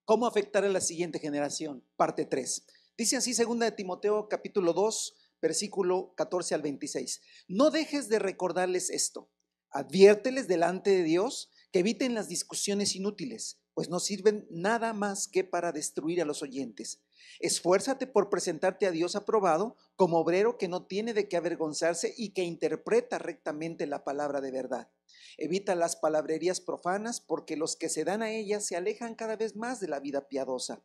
¿Cómo afectar a la siguiente generación? Parte 3. Dice así 2 de Timoteo capítulo 2, versículo 14 al 26. No dejes de recordarles esto. Adviérteles delante de Dios que eviten las discusiones inútiles, pues no sirven nada más que para destruir a los oyentes. Esfuérzate por presentarte a Dios aprobado como obrero que no tiene de qué avergonzarse y que interpreta rectamente la palabra de verdad. Evita las palabrerías profanas porque los que se dan a ellas se alejan cada vez más de la vida piadosa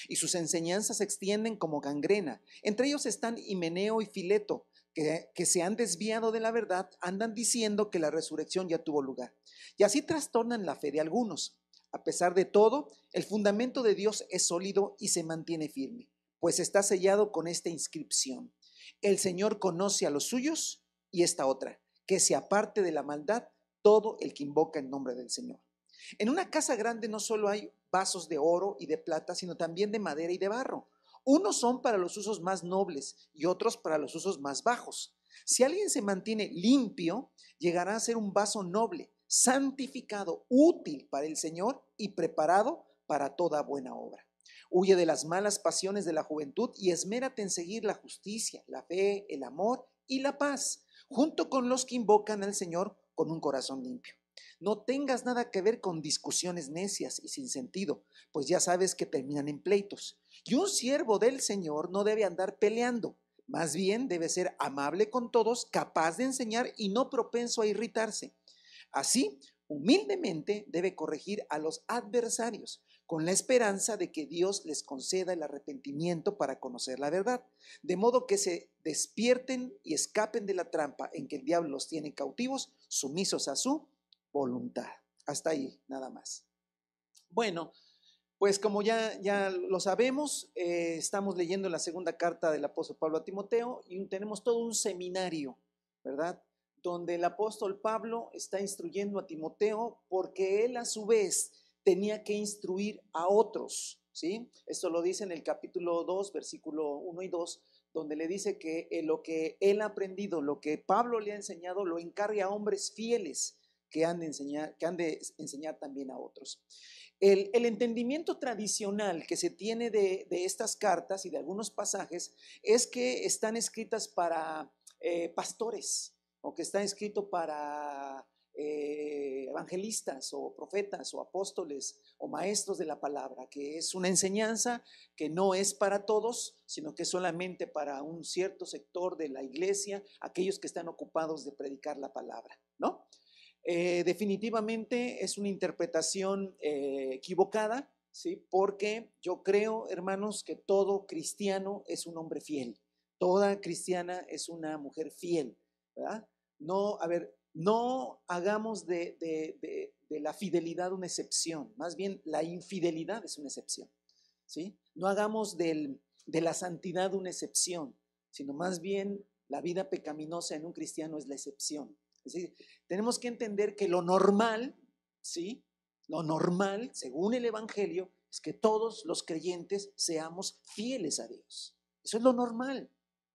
y sus enseñanzas se extienden como gangrena. Entre ellos están Himeneo y Fileto, que se han desviado de la verdad, andan diciendo que la resurrección ya tuvo lugar. Y así trastornan la fe de algunos. A pesar de todo, el fundamento de Dios es sólido y se mantiene firme, pues está sellado con esta inscripción: el Señor conoce a los suyos, y esta otra, que se aparte de la maldad todo el que invoca el nombre del Señor. En una casa grande no solo hay vasos de oro y de plata, sino también de madera y de barro. Unos son para los usos más nobles y otros para los usos más bajos. Si alguien se mantiene limpio, llegará a ser un vaso noble, santificado, útil para el Señor y preparado para toda buena obra. Huye de las malas pasiones de la juventud y esmérate en seguir la justicia, la fe, el amor y la paz, junto con los que invocan al Señor con un corazón limpio. No tengas nada que ver con discusiones necias y sin sentido, pues ya sabes que terminan en pleitos. Y un siervo del Señor no debe andar peleando, más bien debe ser amable con todos, capaz de enseñar y no propenso a irritarse. Así, humildemente debe corregir a los adversarios, con la esperanza de que Dios les conceda el arrepentimiento para conocer la verdad, de modo que se despierten y escapen de la trampa en que el diablo los tiene cautivos, sumisos a su voluntad. Hasta ahí, nada más. Bueno, pues como ya lo sabemos, estamos leyendo la segunda carta del apóstol Pablo a Timoteo y tenemos todo un seminario, ¿verdad? Donde el apóstol Pablo está instruyendo a Timoteo porque él a su vez tenía que instruir a otros, ¿sí? Esto lo dice en el capítulo 2, versículo 1 y 2, donde le dice que lo que él ha aprendido, lo que Pablo le ha enseñado, lo encargue a hombres fieles que han de enseñar también a otros. El entendimiento tradicional que se tiene de estas cartas y de algunos pasajes es que están escritas para pastores, o que está escrito para evangelistas o profetas o apóstoles o maestros de la palabra, que es una enseñanza que no es para todos, sino que es solamente para un cierto sector de la iglesia, aquellos que están ocupados de predicar la palabra, ¿no? Definitivamente es una interpretación equivocada, ¿sí? Porque yo creo, hermanos, que todo cristiano es un hombre fiel, toda cristiana es una mujer fiel, ¿verdad? No, a ver, no hagamos de la fidelidad una excepción, más bien la infidelidad es una excepción, ¿sí? No hagamos de la santidad una excepción, sino más bien la vida pecaminosa en un cristiano es la excepción. Es decir, tenemos que entender que lo normal, ¿sí? Lo normal, según el Evangelio, es que todos los creyentes seamos fieles a Dios. Eso es lo normal.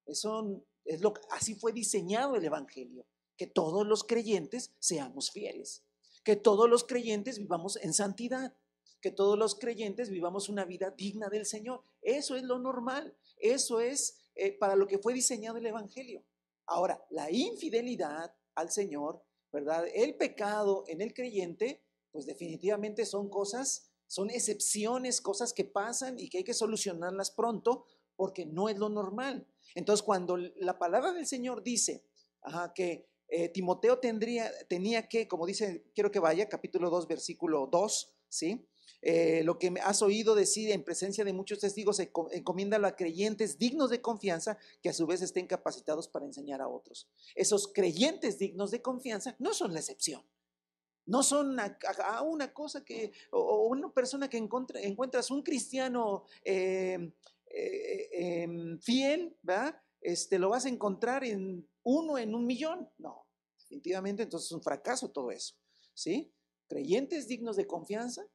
Eso es así fue diseñado el Evangelio, que todos los creyentes seamos fieles, que todos los creyentes vivamos en santidad, que todos los creyentes vivamos una vida digna del Señor. Eso es lo normal. Eso es para lo que fue diseñado el Evangelio. Ahora, la infidelidad al Señor, ¿verdad? El pecado en el creyente, pues definitivamente son cosas, son excepciones, cosas que pasan y que hay que solucionarlas pronto porque no es lo normal. Entonces, cuando la palabra del Señor dice que Timoteo tenía que, como dice, quiero que vaya, capítulo 2, versículo 2, ¿sí? Lo que has oído decir en presencia de muchos testigos, encomiéndalo a creyentes dignos de confianza que a su vez estén capacitados para enseñar a otros. Esos creyentes dignos de confianza no son la excepción. No son una cosa que, o una persona que encuentras un cristiano fiel, ¿verdad? Lo vas a encontrar en uno en un millón. No, definitivamente entonces es un fracaso todo eso, ¿sí? Creyentes dignos de confianza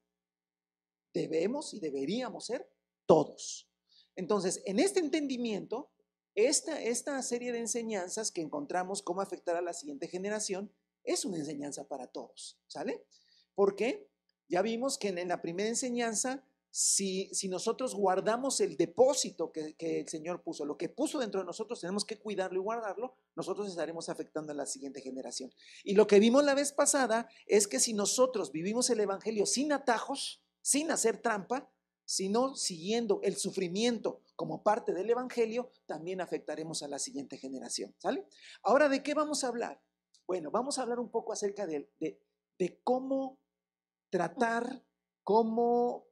debemos y deberíamos ser todos. Entonces, en este entendimiento, esta serie de enseñanzas que encontramos cómo afectar a la siguiente generación es una enseñanza para todos, ¿sale? Porque ya vimos que en la primera enseñanza si nosotros guardamos el depósito que el Señor puso, lo que puso dentro de nosotros, tenemos que cuidarlo y guardarlo, nosotros estaremos afectando a la siguiente generación. Y lo que vimos la vez pasada es que si nosotros vivimos el Evangelio sin atajos, sin hacer trampa, sino siguiendo el sufrimiento como parte del Evangelio, también afectaremos a la siguiente generación. ¿Sale? Ahora, ¿de qué vamos a hablar? Bueno, vamos a hablar un poco acerca de cómo tratar, cómo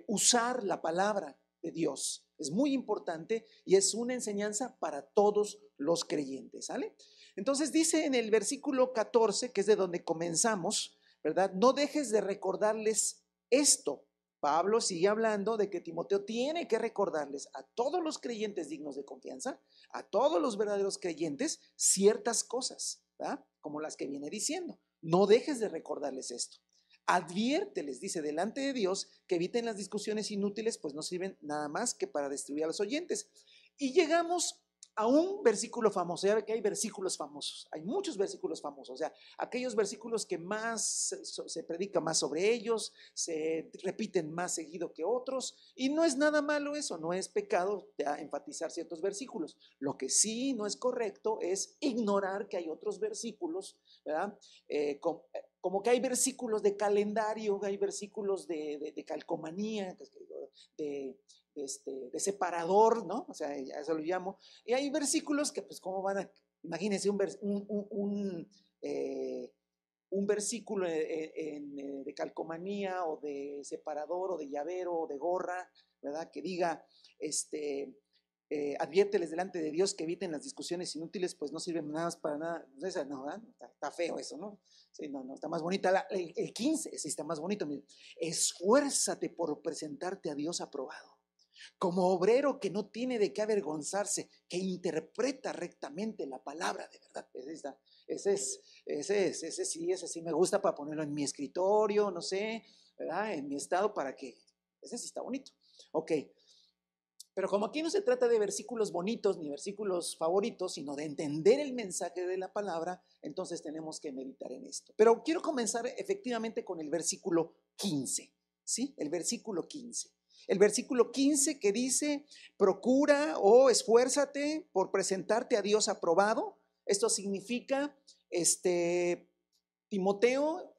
usar la palabra de Dios. Es muy importante y es una enseñanza para todos los creyentes, ¿sale? Entonces dice en el versículo 14, que es de donde comenzamos, ¿verdad? No dejes de recordarles esto. Pablo sigue hablando de que Timoteo tiene que recordarles a todos los creyentes dignos de confianza, a todos los verdaderos creyentes, ciertas cosas, ¿verdad? Como las que viene diciendo. No dejes de recordarles esto. Adviérteles, dice, delante de Dios, que eviten las discusiones inútiles, pues no sirven nada más que para destruir a los oyentes. Y llegamos a un versículo famoso. Ya ve que hay versículos famosos, hay muchos versículos famosos, o sea, aquellos versículos que más se predica más sobre ellos, se repiten más seguido que otros, y no es nada malo eso, no es pecado enfatizar ciertos versículos. Lo que sí no es correcto es ignorar que hay otros versículos, ¿verdad? Como que hay versículos de calendario, hay versículos de calcomanía, de separador, ¿no? O sea, ya eso lo llamo. Y hay versículos que, pues, ¿cómo van a? Imagínense un versículo de calcomanía o de separador o de llavero o de gorra, ¿verdad? Que diga, adviérteles delante de Dios que eviten las discusiones inútiles, pues no sirven nada para nada. No, está feo eso, ¿no? Sí, no, está más bonita. El 15, sí, está más bonito. Miren. Esfuérzate por presentarte a Dios aprobado, como obrero que no tiene de qué avergonzarse, que interpreta rectamente la palabra de verdad. Ese sí me gusta para ponerlo en mi escritorio, no sé, ¿verdad? En mi estado para que, ese sí está bonito. Ok. Pero como aquí no se trata de versículos bonitos ni versículos favoritos, sino de entender el mensaje de la palabra, entonces tenemos que meditar en esto. Pero quiero comenzar efectivamente con el versículo 15, ¿sí? El versículo 15. El versículo 15 que dice, procura o esfuérzate por presentarte a Dios aprobado. Esto significa, Timoteo,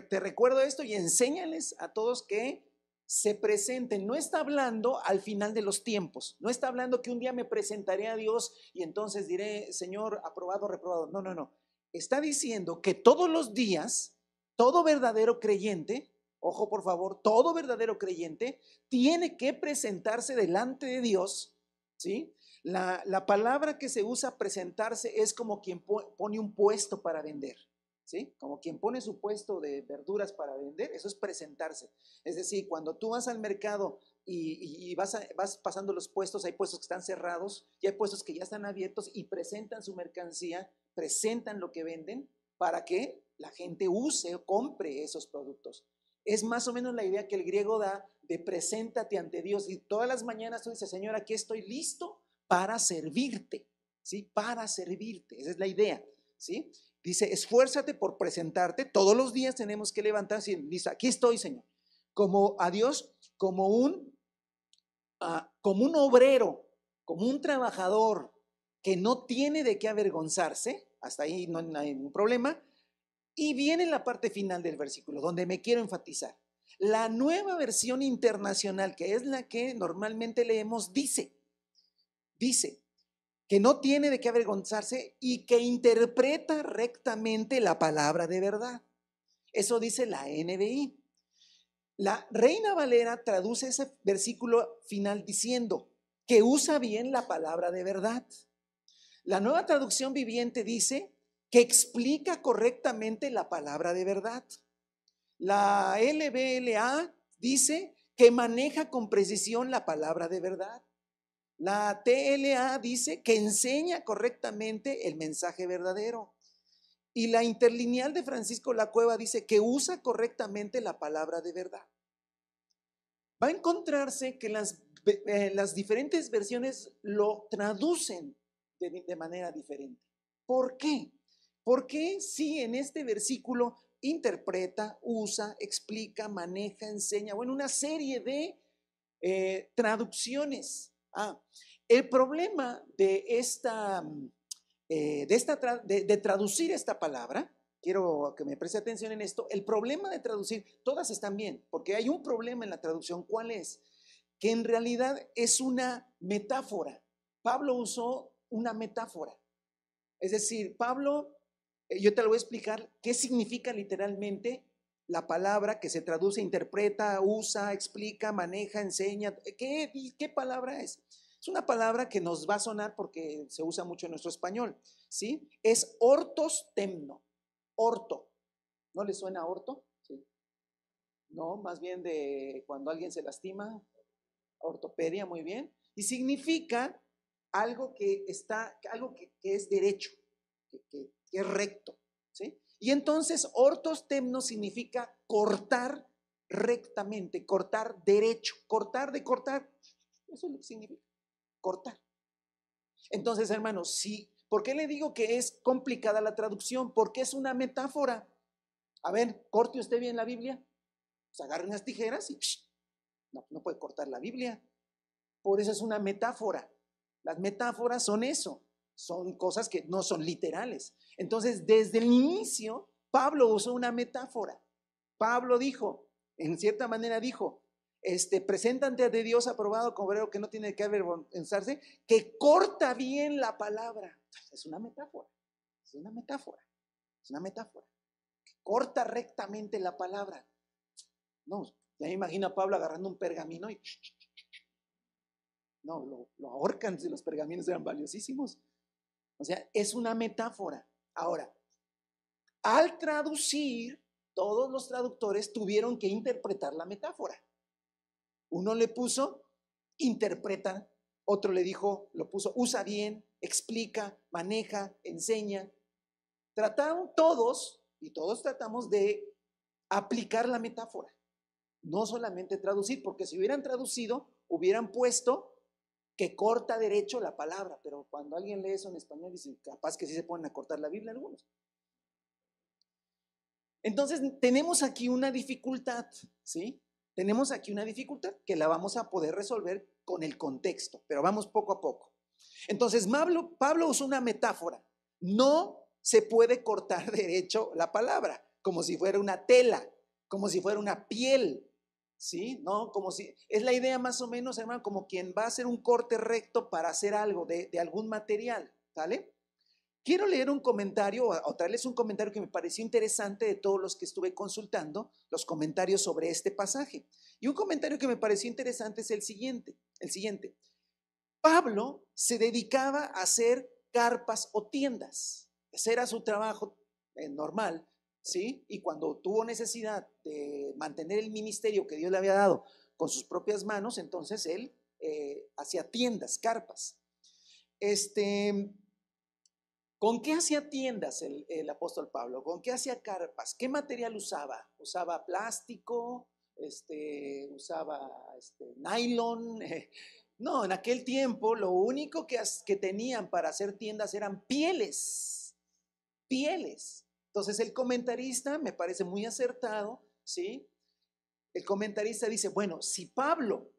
te recuerdo esto y enséñales a todos que se presenten. No está hablando al final de los tiempos, no está hablando que un día me presentaré a Dios y entonces diré, Señor, aprobado, reprobado. No, no, no. Está diciendo que todos los días, todo verdadero creyente, ojo por favor, todo verdadero creyente tiene que presentarse delante de Dios, ¿sí? La palabra que se usa presentarse es como quien pone un puesto para vender. ¿Sí? Como quien pone su puesto de verduras para vender, eso es presentarse. Es decir, cuando tú vas al mercado y vas pasando los puestos, hay puestos que están cerrados y hay puestos que ya están abiertos y presentan su mercancía, presentan lo que venden para que la gente use o compre esos productos. Es más o menos la idea que el griego da de preséntate ante Dios, y todas las mañanas tú dices, Señor, aquí estoy listo para servirte, ¿sí? Para servirte, esa es la idea, ¿sí? Dice, esfuérzate por presentarte. Todos los días tenemos que levantarse y dice, aquí estoy, Señor. Como a Dios, como un obrero, como un trabajador que no tiene de qué avergonzarse. Hasta ahí no hay ningún problema. Y viene la parte final del versículo, donde me quiero enfatizar. La nueva versión internacional, que es la que normalmente leemos, dice, que no tiene de qué avergonzarse y que interpreta rectamente la palabra de verdad. Eso dice la NBI. La Reina Valera traduce ese versículo final diciendo que usa bien la palabra de verdad. La Nueva Traducción Viviente dice que explica correctamente la palabra de verdad. La LBLA dice que maneja con precisión la palabra de verdad. La TLA dice que enseña correctamente el mensaje verdadero. Y la interlineal de Francisco La Cueva dice que usa correctamente la palabra de verdad. Va a encontrarse que las diferentes versiones lo traducen de manera diferente. ¿Por qué? Porque si en este versículo interpreta, usa, explica, maneja, enseña, bueno, una serie de traducciones. El problema de traducir esta palabra, quiero que me preste atención en esto, el problema de traducir, todas están bien, porque hay un problema en la traducción. ¿Cuál es? Que en realidad es una metáfora. Pablo usó una metáfora. Es decir, Pablo, yo te lo voy a explicar qué significa literalmente la palabra que se traduce, interpreta, usa, explica, maneja, enseña. ¿Qué palabra es? Es una palabra que nos va a sonar porque se usa mucho en nuestro español, ¿sí? Es ortos temno, orto. ¿No le suena orto? ¿Sí? No, más bien de cuando alguien se lastima, ortopedia, muy bien. Y significa algo que es derecho, que es recto, ¿sí? Y entonces ortos temno significa cortar rectamente, cortar derecho, cortar de cortar. Eso es lo que significa, cortar. Entonces, hermanos, sí, ¿por qué le digo que es complicada la traducción? Porque es una metáfora. A ver, corte usted bien la Biblia, pues agarre unas tijeras y no puede cortar la Biblia. Por eso es una metáfora. Las metáforas son eso, son cosas que no son literales. Entonces, desde el inicio, Pablo usó una metáfora. Pablo dijo, en cierta manera dijo, preséntate ante Dios aprobado como obrero que no tiene que avergonzarse, que corta bien la palabra. Es una metáfora, es una metáfora, es una metáfora. Corta rectamente la palabra. No, ya me imagino a Pablo agarrando un pergamino y no, lo ahorcan si los pergaminos eran valiosísimos. O sea, es una metáfora. Ahora, al traducir, todos los traductores tuvieron que interpretar la metáfora. Uno le puso, interpreta, otro le dijo, lo puso, usa bien, explica, maneja, enseña. Trataron todos, y todos tratamos de aplicar la metáfora, no solamente traducir, porque si hubieran traducido, hubieran puesto que corta derecho la palabra, pero cuando alguien lee eso en español, dice, capaz que sí se ponen a cortar la Biblia algunos. Entonces, tenemos aquí una dificultad, ¿sí? Tenemos aquí una dificultad que la vamos a poder resolver con el contexto, pero vamos poco a poco. Entonces, Pablo usó una metáfora. No se puede cortar derecho la palabra, como si fuera una tela, como si fuera una piel, ¿sí? No, como si, es la idea más o menos, hermano, como quien va a hacer un corte recto para hacer algo de algún material, ¿vale? Quiero leer un comentario o traerles un comentario que me pareció interesante de todos los que estuve consultando, los comentarios sobre este pasaje. Y un comentario que me pareció interesante es el siguiente. Pablo se dedicaba a hacer carpas o tiendas. Ese era su trabajo normal, ¿sí? Y cuando tuvo necesidad de mantener el ministerio que Dios le había dado con sus propias manos, entonces él hacía tiendas, carpas. ¿Con qué hacía tiendas el apóstol Pablo? ¿Con qué hacía carpas? ¿Qué material usaba? ¿Usaba plástico? ¿Usaba nylon? No, en aquel tiempo lo único que tenían para hacer tiendas eran pieles. Pieles. Entonces el comentarista me parece muy acertado, ¿sí? El comentarista dice, bueno, si Pablo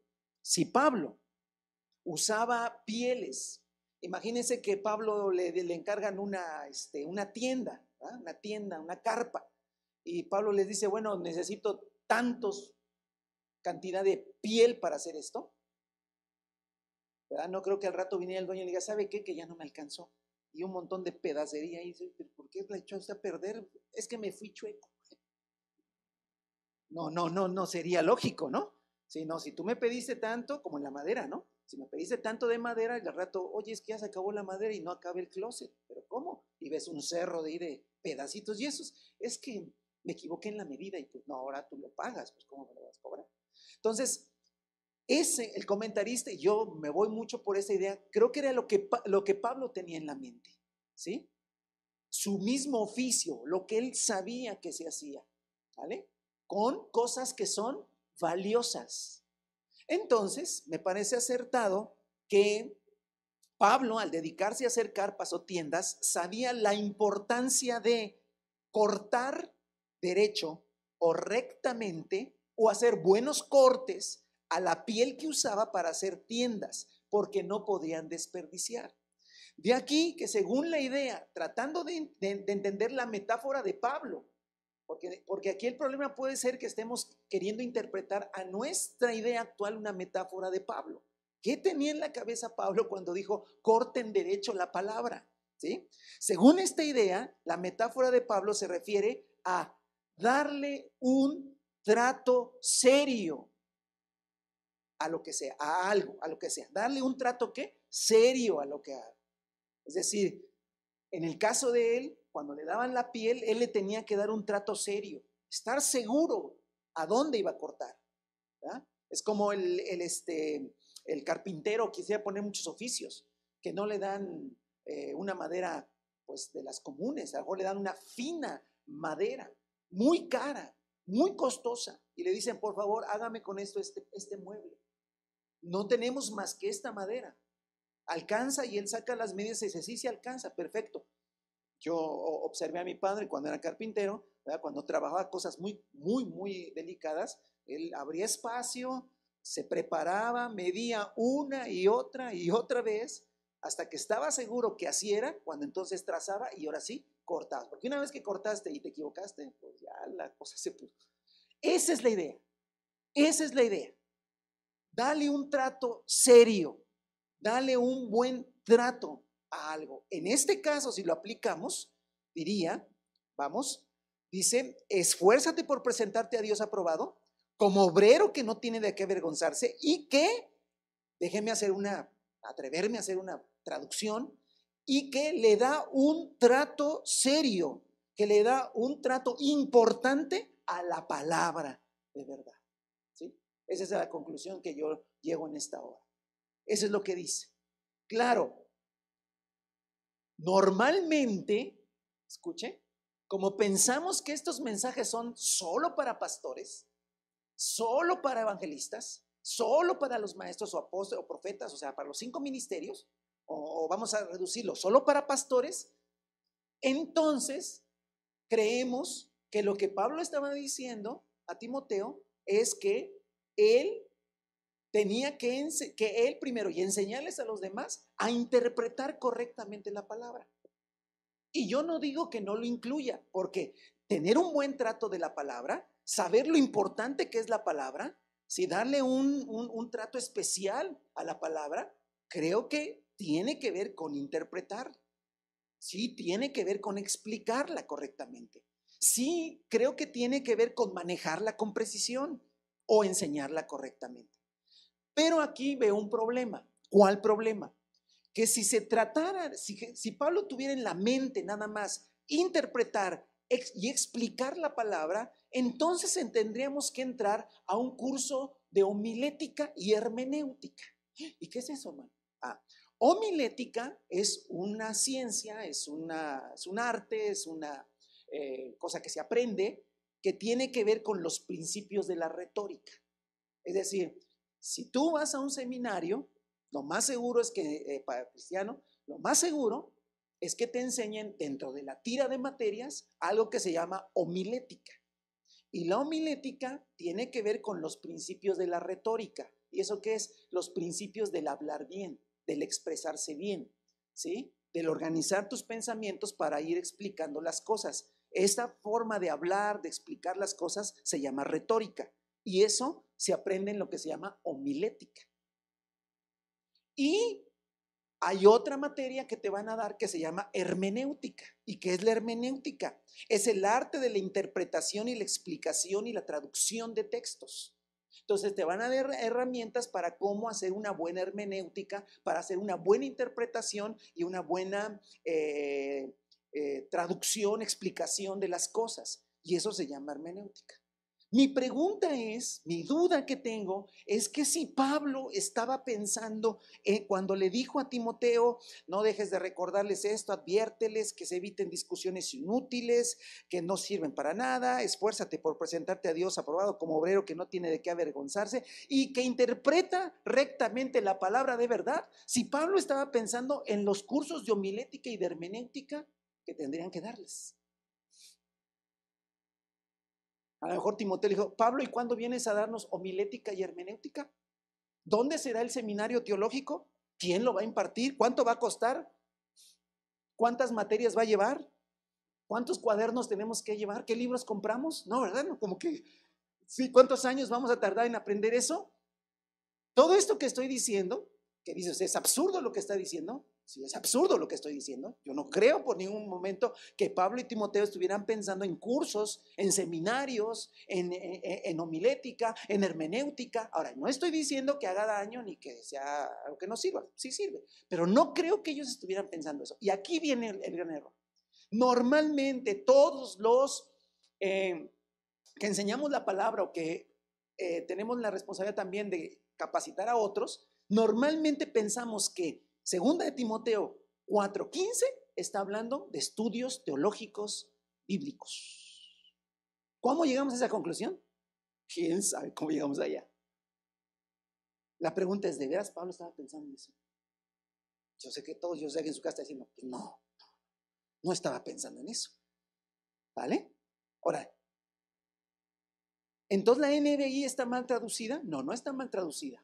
usaba pieles, imagínense que Pablo le encargan una tienda, ¿verdad? Una tienda, una carpa, y Pablo les dice, bueno, necesito tantos cantidad de piel para hacer esto, ¿verdad? No creo que al rato viniera el dueño y le diga, ¿sabe qué? Que ya no me alcanzó, y un montón de pedacería, y dice, ¿pero por qué la echó usted a perder? Es que me fui chueco. No sería lógico, ¿no? Si no, si tú me pediste tanto, como en la madera, ¿no? Si me pediste tanto de madera, y al rato, oye, es que ya se acabó la madera y no acaba el closet. ¿Pero cómo? Y ves un cerro de pedacitos y esos. Es que me equivoqué en la medida y pues no, ahora tú lo pagas, pues ¿cómo me lo vas a cobrar? Entonces, el comentarista, y yo me voy mucho por esa idea, creo que era lo que Pablo tenía en la mente, ¿sí? Su mismo oficio, lo que él sabía que se hacía, ¿vale? Con cosas que son valiosas. Entonces, me parece acertado que Pablo, al dedicarse a hacer carpas o tiendas, sabía la importancia de cortar derecho o rectamente o hacer buenos cortes a la piel que usaba para hacer tiendas, porque no podían desperdiciar. De aquí que según la idea, tratando de entender la metáfora de Pablo, porque aquí el problema puede ser que estemos queriendo interpretar a nuestra idea actual una metáfora de Pablo. ¿Qué tenía en la cabeza Pablo cuando dijo corten derecho la palabra? ¿Sí? Según esta idea, la metáfora de Pablo se refiere a darle un trato serio a lo que sea, a algo, a lo que sea. Darle un trato ¿qué? Serio a lo que haga. Es decir, en el caso de él, cuando le daban la piel, él le tenía que dar un trato serio, estar seguro a dónde iba a cortar. ¿Verdad? Es como el carpintero quisiera poner muchos oficios, que no le dan una madera pues de las comunes, a lo mejor le dan una fina madera, muy cara, muy costosa, y le dicen, por favor, hágame con esto este mueble. No tenemos más que esta madera. Alcanza, y él saca las medidas y dice, sí, sí alcanza, perfecto. Yo observé a mi padre cuando era carpintero, ¿verdad? Cuando trabajaba cosas muy, muy, muy delicadas, él abría espacio, se preparaba, medía una y otra vez, hasta que estaba seguro que así era, cuando entonces trazaba y ahora sí cortabas. Porque una vez que cortaste y te equivocaste, pues ya la cosa se puso. Esa es la idea, esa es la idea. Dale un trato serio, dale un buen trato a algo. En este caso, si lo aplicamos, diría, vamos, dice, esfuérzate por presentarte a Dios aprobado, como obrero que no tiene de qué avergonzarse y que, déjeme atreverme a hacer una traducción, y que le da un trato serio, que le da un trato importante a la palabra de verdad. ¿Sí? Esa es la conclusión que yo llego en esta hora. Eso es lo que dice. Claro, normalmente, escuche, como pensamos que estos mensajes son solo para pastores, solo para evangelistas, solo para los maestros o apóstoles o profetas, o sea, para los 5 ministerios, o vamos a reducirlo solo para pastores, entonces creemos que lo que Pablo estaba diciendo a Timoteo es que él tenía que él primero y enseñarles a los demás a interpretar correctamente la palabra. Y yo no digo que no lo incluya, porque tener un buen trato de la palabra, saber lo importante que es la palabra, si darle un trato especial a la palabra, creo que tiene que ver con interpretar. Sí, tiene que ver con explicarla correctamente. Sí, creo que tiene que ver con manejarla con precisión o enseñarla correctamente. Pero aquí veo un problema. ¿Cuál problema? Que si se tratara, si Pablo tuviera en la mente nada más interpretar y explicar la palabra, entonces tendríamos que entrar a un curso de homilética y hermenéutica. ¿Y qué es eso, hermano? Homilética es una ciencia, es un arte, es una cosa que se aprende, que tiene que ver con los principios de la retórica. Es decir, si tú vas a un seminario, lo más seguro es que, para el cristiano, lo más seguro es que te enseñen dentro de la tira de materias algo que se llama homilética. Y la homilética tiene que ver con los principios de la retórica. ¿Y eso qué es? Los principios del hablar bien, del expresarse bien, ¿sí? Del organizar tus pensamientos para ir explicando las cosas. Esta forma de hablar, de explicar las cosas, se llama retórica. Y eso se aprende en lo que se llama homilética. Y hay otra materia que te van a dar que se llama hermenéutica. ¿Y qué es la hermenéutica? Es el arte de la interpretación y la explicación y la traducción de textos. Entonces te van a dar herramientas para cómo hacer una buena hermenéutica, para hacer una buena interpretación y una buena traducción, explicación de las cosas. Y eso se llama hermenéutica. Mi pregunta es, mi duda que tengo es que si Pablo estaba pensando cuando le dijo a Timoteo, no dejes de recordarles esto, adviérteles que se eviten discusiones inútiles, que no sirven para nada, esfuérzate por presentarte a Dios aprobado como obrero que no tiene de qué avergonzarse y que interpreta rectamente la palabra de verdad. Si Pablo estaba pensando en los cursos de homilética y de hermenéutica que tendrían que darles. A lo mejor Timoteo le dijo, Pablo, ¿y cuándo vienes a darnos homilética y hermenéutica? ¿Dónde será el seminario teológico? ¿Quién lo va a impartir? ¿Cuánto va a costar? ¿Cuántas materias va a llevar? ¿Cuántos cuadernos tenemos que llevar? ¿Qué libros compramos? No, ¿verdad? No, como que, sí, ¿cuántos años vamos a tardar en aprender eso? Todo esto que estoy diciendo, que dices, es absurdo lo que está diciendo. Sí, es absurdo lo que estoy diciendo. Yo no creo por ningún momento que Pablo y Timoteo estuvieran pensando en cursos, en seminarios, en homilética, en hermenéutica. Ahora, no estoy diciendo que haga daño ni que sea algo que no sirva. Sí sirve. Pero no creo que ellos estuvieran pensando eso. Y aquí viene el gran error. Normalmente todos los que enseñamos la palabra o que tenemos la responsabilidad también de capacitar a otros, normalmente pensamos que segunda de Timoteo 4:15 está hablando de estudios teológicos bíblicos. ¿Cómo llegamos a esa conclusión? ¿Quién sabe cómo llegamos allá? La pregunta es, ¿de veras Pablo estaba pensando en eso? Yo sé que en su casa está diciendo, pues no estaba pensando en eso. ¿Vale? Ahora, ¿entonces la NBI está mal traducida? No, no está mal traducida.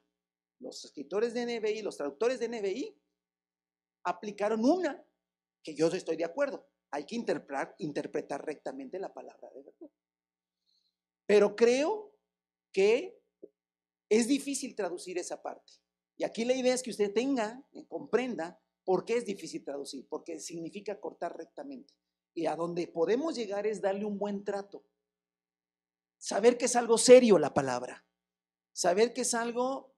Los escritores de NBI, los traductores de NBI aplicaron una que yo estoy de acuerdo. Hay que interpretar rectamente la palabra de verdad. Pero creo que es difícil traducir esa parte. Y aquí la idea es que usted comprenda por qué es difícil traducir, porque significa cortar rectamente. Y a donde podemos llegar es darle un buen trato. Saber que es algo serio la palabra. Saber que es algo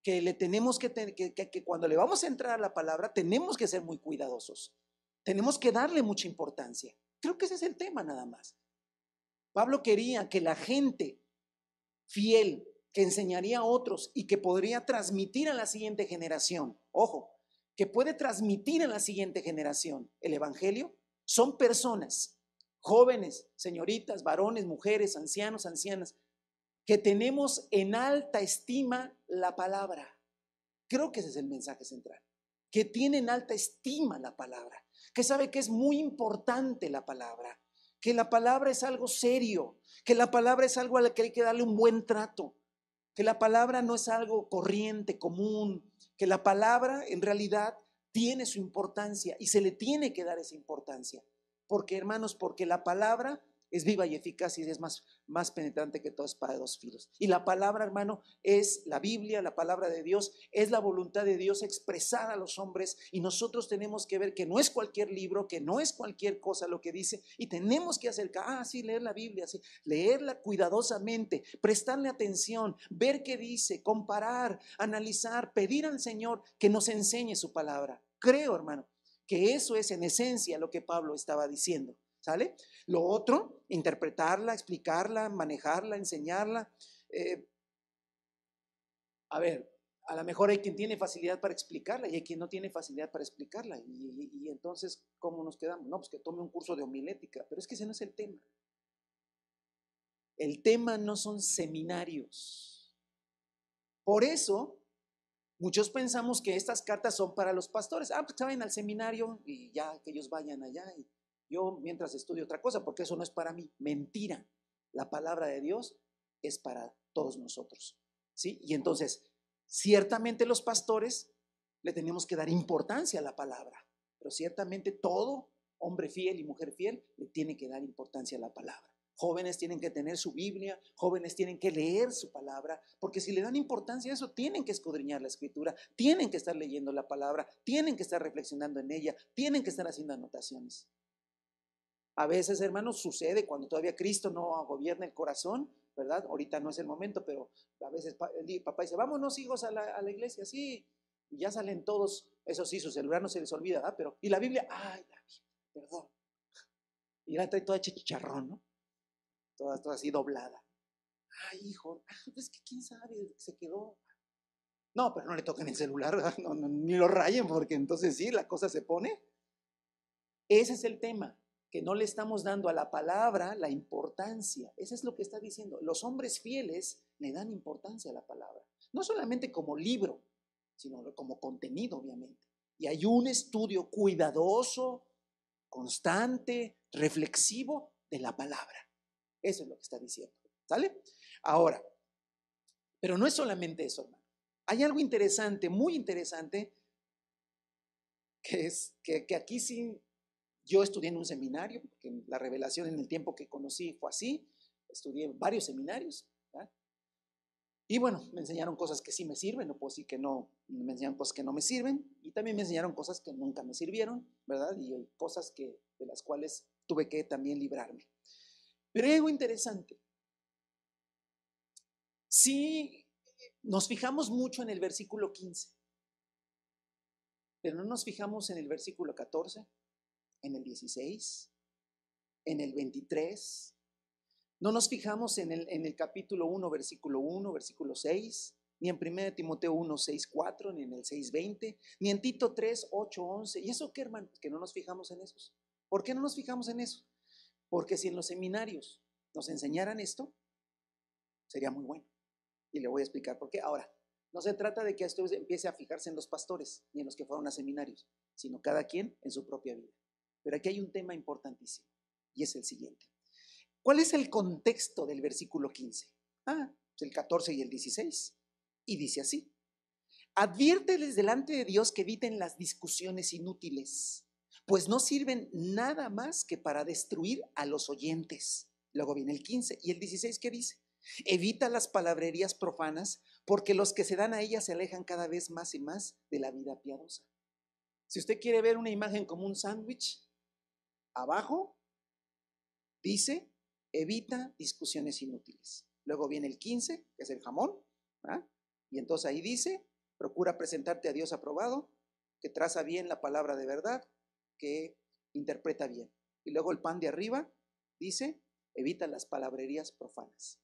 que le tenemos que cuando le vamos a entrar a la palabra, tenemos que ser muy cuidadosos. Tenemos que darle mucha importancia. Creo que ese es el tema nada más. Pablo quería que la gente fiel, que enseñaría a otros y que podría transmitir a la siguiente generación, ojo, que puede transmitir a la siguiente generación el evangelio, son personas, jóvenes, señoritas, varones, mujeres, ancianos, ancianas, que tenemos en alta estima la palabra. Creo que ese es el mensaje central, que tiene en alta estima la palabra, que sabe que es muy importante la palabra, que la palabra es algo serio, que la palabra es algo a lo que hay que darle un buen trato, que la palabra no es algo corriente, común, que la palabra en realidad tiene su importancia y se le tiene que dar esa importancia. Porque, hermanos, porque la palabra es viva y eficaz y es más penetrante que toda espada de dos filos. Y la palabra, hermano, es la Biblia, la palabra de Dios, es la voluntad de Dios expresada a los hombres y nosotros tenemos que ver que no es cualquier libro, que no es cualquier cosa lo que dice y tenemos que acercar, sí, leer la Biblia, sí, leerla cuidadosamente, prestarle atención, ver qué dice, comparar, analizar, pedir al Señor que nos enseñe su palabra. Creo, hermano, que eso es en esencia lo que Pablo estaba diciendo. ¿Sale? Lo otro, interpretarla, explicarla, manejarla, enseñarla. A ver, a lo mejor hay quien tiene facilidad para explicarla y hay quien no tiene facilidad para explicarla. Y entonces, ¿cómo nos quedamos? No, pues que tome un curso de homilética, pero es que ese no es el tema. El tema no son seminarios. Por eso, muchos pensamos que estas cartas son para los pastores. Pues que vayan al seminario y ya que ellos vayan allá. Y yo mientras estudio otra cosa, porque eso no es para mí. Mentira. La palabra de Dios es para todos nosotros. ¿Sí? Y entonces, ciertamente los pastores le tenemos que dar importancia a la palabra, pero ciertamente todo hombre fiel y mujer fiel le tiene que dar importancia a la palabra. Jóvenes tienen que tener su Biblia, jóvenes tienen que leer su palabra, porque si le dan importancia a eso, tienen que escudriñar la escritura, tienen que estar leyendo la palabra, tienen que estar reflexionando en ella, tienen que estar haciendo anotaciones. A veces, hermanos, sucede cuando todavía Cristo no gobierna el corazón, ¿verdad? Ahorita no es el momento, pero a veces papá dice, vámonos hijos a la iglesia, sí, y ya salen todos, eso sí, su celular no se les olvida, ¿verdad? Pero, y la Biblia, ay, la Biblia, perdón. Y la trae toda chicharrón, ¿no? Toda así doblada. Ay, hijo, es que quién sabe, se quedó. No, pero no le toquen el celular, ¿verdad? No, ni lo rayen, porque entonces sí, la cosa se pone. Ese es el tema, que no le estamos dando a la palabra la importancia. Eso es lo que está diciendo. Los hombres fieles le dan importancia a la palabra. No solamente como libro, sino como contenido, obviamente. Y hay un estudio cuidadoso, constante, reflexivo de la palabra. Eso es lo que está diciendo. ¿Sale? Ahora, pero no es solamente eso, hermano. Hay algo interesante, muy interesante, que es que aquí sí, yo estudié en un seminario, porque la revelación en el tiempo que conocí fue así, estudié en varios seminarios, ¿verdad? Y bueno, me enseñaron cosas que sí me sirven, no puedo decir que no, me enseñaron cosas que no me sirven, y también me enseñaron cosas que nunca me sirvieron, ¿verdad? Y hay cosas de las cuales tuve que también librarme. Pero hay algo interesante. Sí, nos fijamos mucho en el versículo 15, pero no nos fijamos en el versículo 14, en el 16, en el 23. No nos fijamos en el capítulo 1, versículo 6, ni en 1 Timoteo 1, 6, 4, ni en el 6, 20, ni en Tito 3, 8, 11. ¿Y eso qué, hermano? Que no nos fijamos en esos. ¿Por qué no nos fijamos en eso? Porque si en los seminarios nos enseñaran esto, sería muy bueno. Y le voy a explicar por qué. Ahora, no se trata de que esto empiece a fijarse en los pastores, ni en los que fueron a seminarios, sino cada quien en su propia vida. Pero aquí hay un tema importantísimo, y es el siguiente. ¿Cuál es el contexto del versículo 15? El 14 y el 16. Y dice así: adviérteles delante de Dios que eviten las discusiones inútiles, pues no sirven nada más que para destruir a los oyentes. Luego viene el 15 y el 16, ¿qué dice? Evita las palabrerías profanas, porque los que se dan a ellas se alejan cada vez más y más de la vida piadosa. Si usted quiere ver una imagen como un sándwich, abajo dice: evita discusiones inútiles. Luego viene el 15, que es el jamón, ¿verdad? Y entonces ahí dice: procura presentarte a Dios aprobado, que traza bien la palabra de verdad, que interpreta bien. Y luego el pan de arriba dice: evita las palabrerías profanas.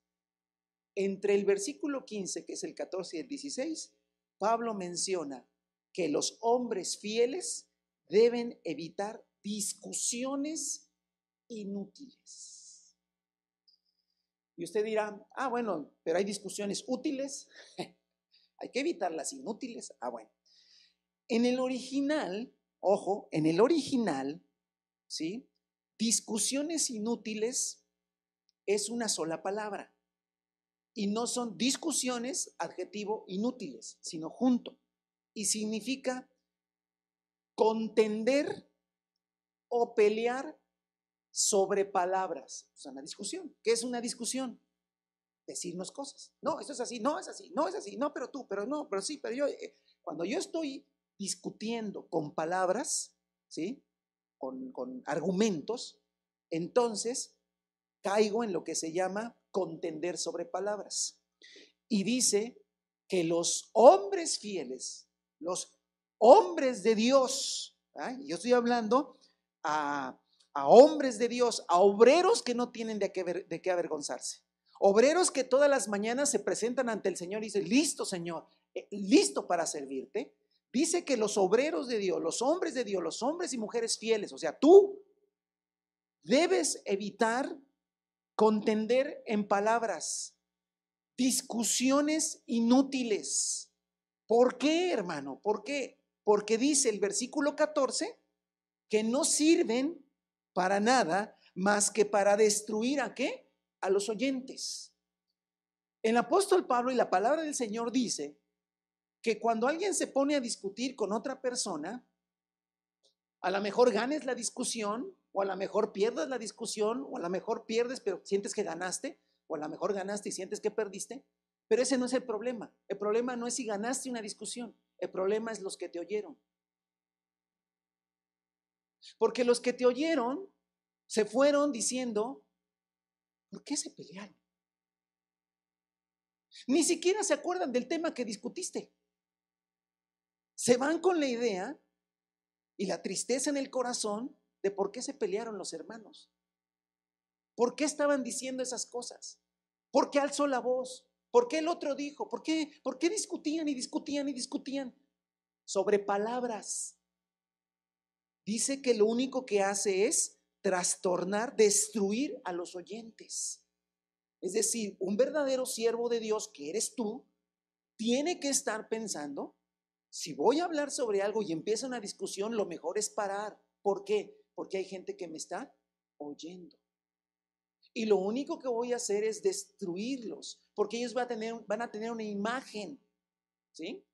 Entre el versículo 15, que es el 14 y el 16, Pablo menciona que los hombres fieles deben evitar discusiones inútiles. Y usted dirá: bueno, pero hay discusiones útiles. Hay que evitar las inútiles. Bueno. En el original, ojo, en el original, ¿sí? Discusiones inútiles es una sola palabra. Y no son discusiones, adjetivo, inútiles, sino junto. Y significa contender o pelear sobre palabras. O sea, una discusión. ¿Qué es una discusión? Decirnos cosas. No, esto es así, no es así, no es así, no, pero tú, pero no, pero sí, pero yo. Cuando yo estoy discutiendo con palabras, ¿sí? Con argumentos, entonces caigo en lo que se llama contender sobre palabras. Y dice que los hombres fieles, los hombres de Dios, yo estoy hablando a hombres de Dios, a obreros que no tienen de qué avergonzarse, obreros que todas las mañanas se presentan ante el Señor y dicen: listo, Señor, listo para servirte. Dice que los obreros de Dios, los hombres de Dios, los hombres y mujeres fieles, o sea, tú debes evitar contender en palabras, discusiones inútiles. ¿Por qué, hermano? ¿Por qué? Porque dice el versículo 14 que no sirven para nada más que para destruir ¿a qué? A los oyentes. El apóstol Pablo y la palabra del Señor dice que cuando alguien se pone a discutir con otra persona, a lo mejor ganes la discusión, o a lo mejor pierdas la discusión, o a lo mejor pierdes pero sientes que ganaste, o a lo mejor ganaste y sientes que perdiste, pero ese no es el problema. El problema no es si ganaste una discusión, el problema es los que te oyeron. Porque los que te oyeron se fueron diciendo: ¿por qué se pelearon? Ni siquiera se acuerdan del tema que discutiste. Se van con la idea y la tristeza en el corazón de por qué se pelearon los hermanos. ¿Por qué estaban diciendo esas cosas? ¿Por qué alzó la voz? ¿Por qué el otro dijo? ¿Por qué discutían y discutían y discutían sobre palabras? Dice que lo único que hace es trastornar, destruir a los oyentes. Es decir, un verdadero siervo de Dios, que eres tú, tiene que estar pensando: si voy a hablar sobre algo y empieza una discusión, lo mejor es parar. ¿Por qué? Porque hay gente que me está oyendo. Y lo único que voy a hacer es destruirlos, porque ellos van a tener una imagen, ¿sí?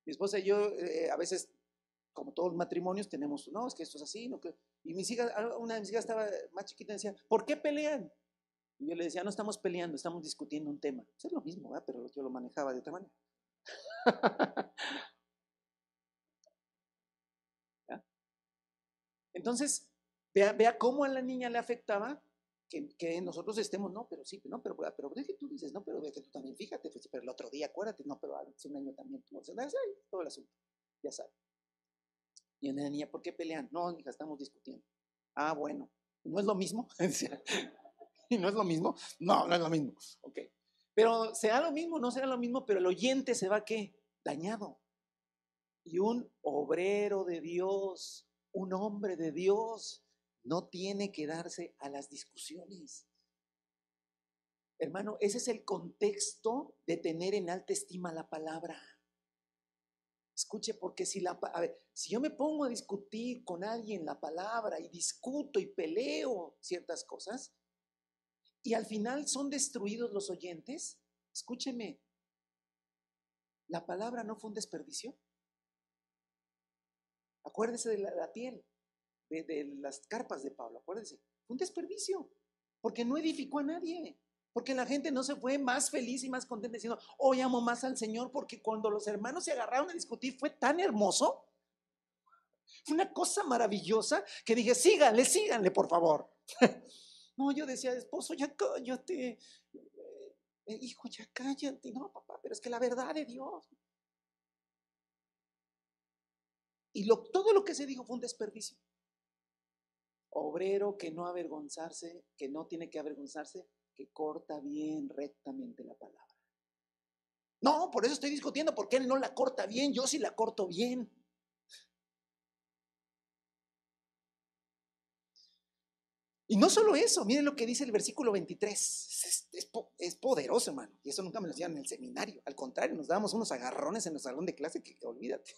Mi esposa y yo a veces, como todos los matrimonios, tenemos, no, es que esto es así, no, y mis hijas, una de mis hijas estaba más chiquita y decía, ¿por qué pelean? Y yo le decía, no estamos peleando, estamos discutiendo un tema. Eso es lo mismo, ¿verdad? Pero yo lo manejaba de otra manera. ¿Ya? Entonces, vea cómo a la niña le afectaba que nosotros estemos, no, pero sí, no, pero es que tú dices, no, pero ve que tú también, fíjate, pues, pero el otro día, acuérdate, no, pero hace un año también tú, o sea, todo el asunto, ya sabes. Y una niña, ¿por qué pelean? No, hija, estamos discutiendo. Ah, bueno, ¿no es lo mismo? ¿Y no es lo mismo? No, no es lo mismo. Ok. Pero será lo mismo, no será lo mismo, pero el oyente se va, ¿qué? Dañado. Y un obrero de Dios, un hombre de Dios, no tiene que darse a las discusiones. Hermano, ese es el contexto de tener en alta estima la palabra. Escuche, porque si yo me pongo a discutir con alguien la palabra y discuto y peleo ciertas cosas y al final son destruidos los oyentes, escúcheme, la palabra no fue un desperdicio. Acuérdese de la piel, de las carpas de Pablo, acuérdese, fue un desperdicio, porque no edificó a nadie. Porque la gente no se fue más feliz y más contenta diciendo, hoy amo más al Señor, porque cuando los hermanos se agarraron a discutir fue tan hermoso. Fue una cosa maravillosa que dije, síganle, síganle, por favor. No, yo decía, esposo, ya cállate. Hijo, ya cállate. No, papá, pero es que la verdad de Dios. Y todo lo que se dijo fue un desperdicio. Obrero que no avergonzarse, que no tiene que avergonzarse, que corta bien rectamente la palabra. No, por eso estoy discutiendo, porque él no la corta bien, yo sí la corto bien. Y no solo eso, miren lo que dice el versículo 23. Es poderoso, hermano. Y eso nunca me lo decían en el seminario. Al contrario, nos dábamos unos agarrones en el salón de clase que olvídate.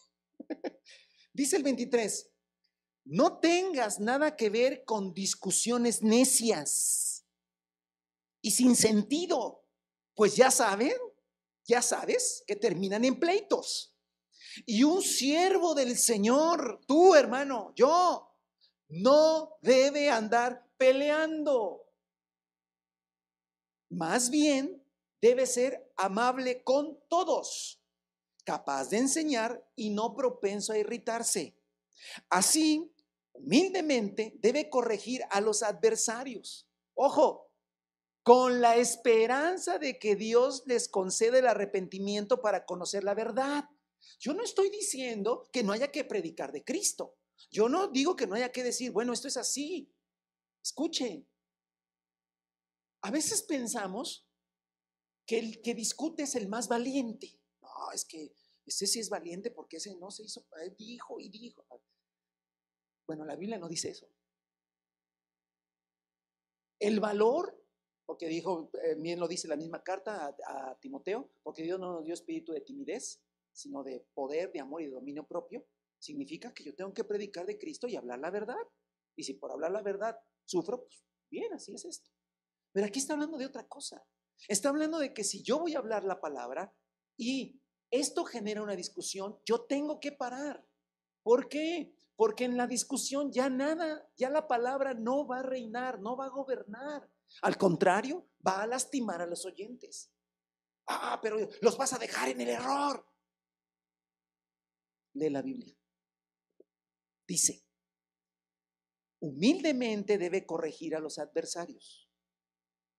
Dice el 23, no tengas nada que ver con discusiones necias y sin sentido, pues ya sabes que terminan en pleitos. Y un siervo del Señor, tú hermano, yo, no debe andar peleando. Más bien, debe ser amable con todos, capaz de enseñar y no propenso a irritarse. Así, humildemente, debe corregir a los adversarios. Ojo, con la esperanza de que Dios les concede el arrepentimiento para conocer la verdad. Yo no estoy diciendo que no haya que predicar de Cristo. Yo no digo que no haya que decir, bueno, esto es así. Escuchen, a veces pensamos que el que discute es el más valiente. No, es que ese sí es valiente porque ese no se hizo, dijo y dijo. Bueno, la Biblia no dice eso. El valor, porque dijo, bien lo dice la misma carta a Timoteo, porque Dios no nos dio espíritu de timidez, sino de poder, de amor y de dominio propio, significa que yo tengo que predicar de Cristo y hablar la verdad. Y si por hablar la verdad sufro, pues bien, así es esto. Pero aquí está hablando de otra cosa. Está hablando de que si yo voy a hablar la palabra y esto genera una discusión, yo tengo que parar. ¿Por qué? Porque en la discusión ya nada, ya la palabra no va a reinar, no va a gobernar. Al contrario, va a lastimar a los oyentes. Ah, pero los vas a dejar en el error. Lee la Biblia. Dice, humildemente debe corregir a los adversarios,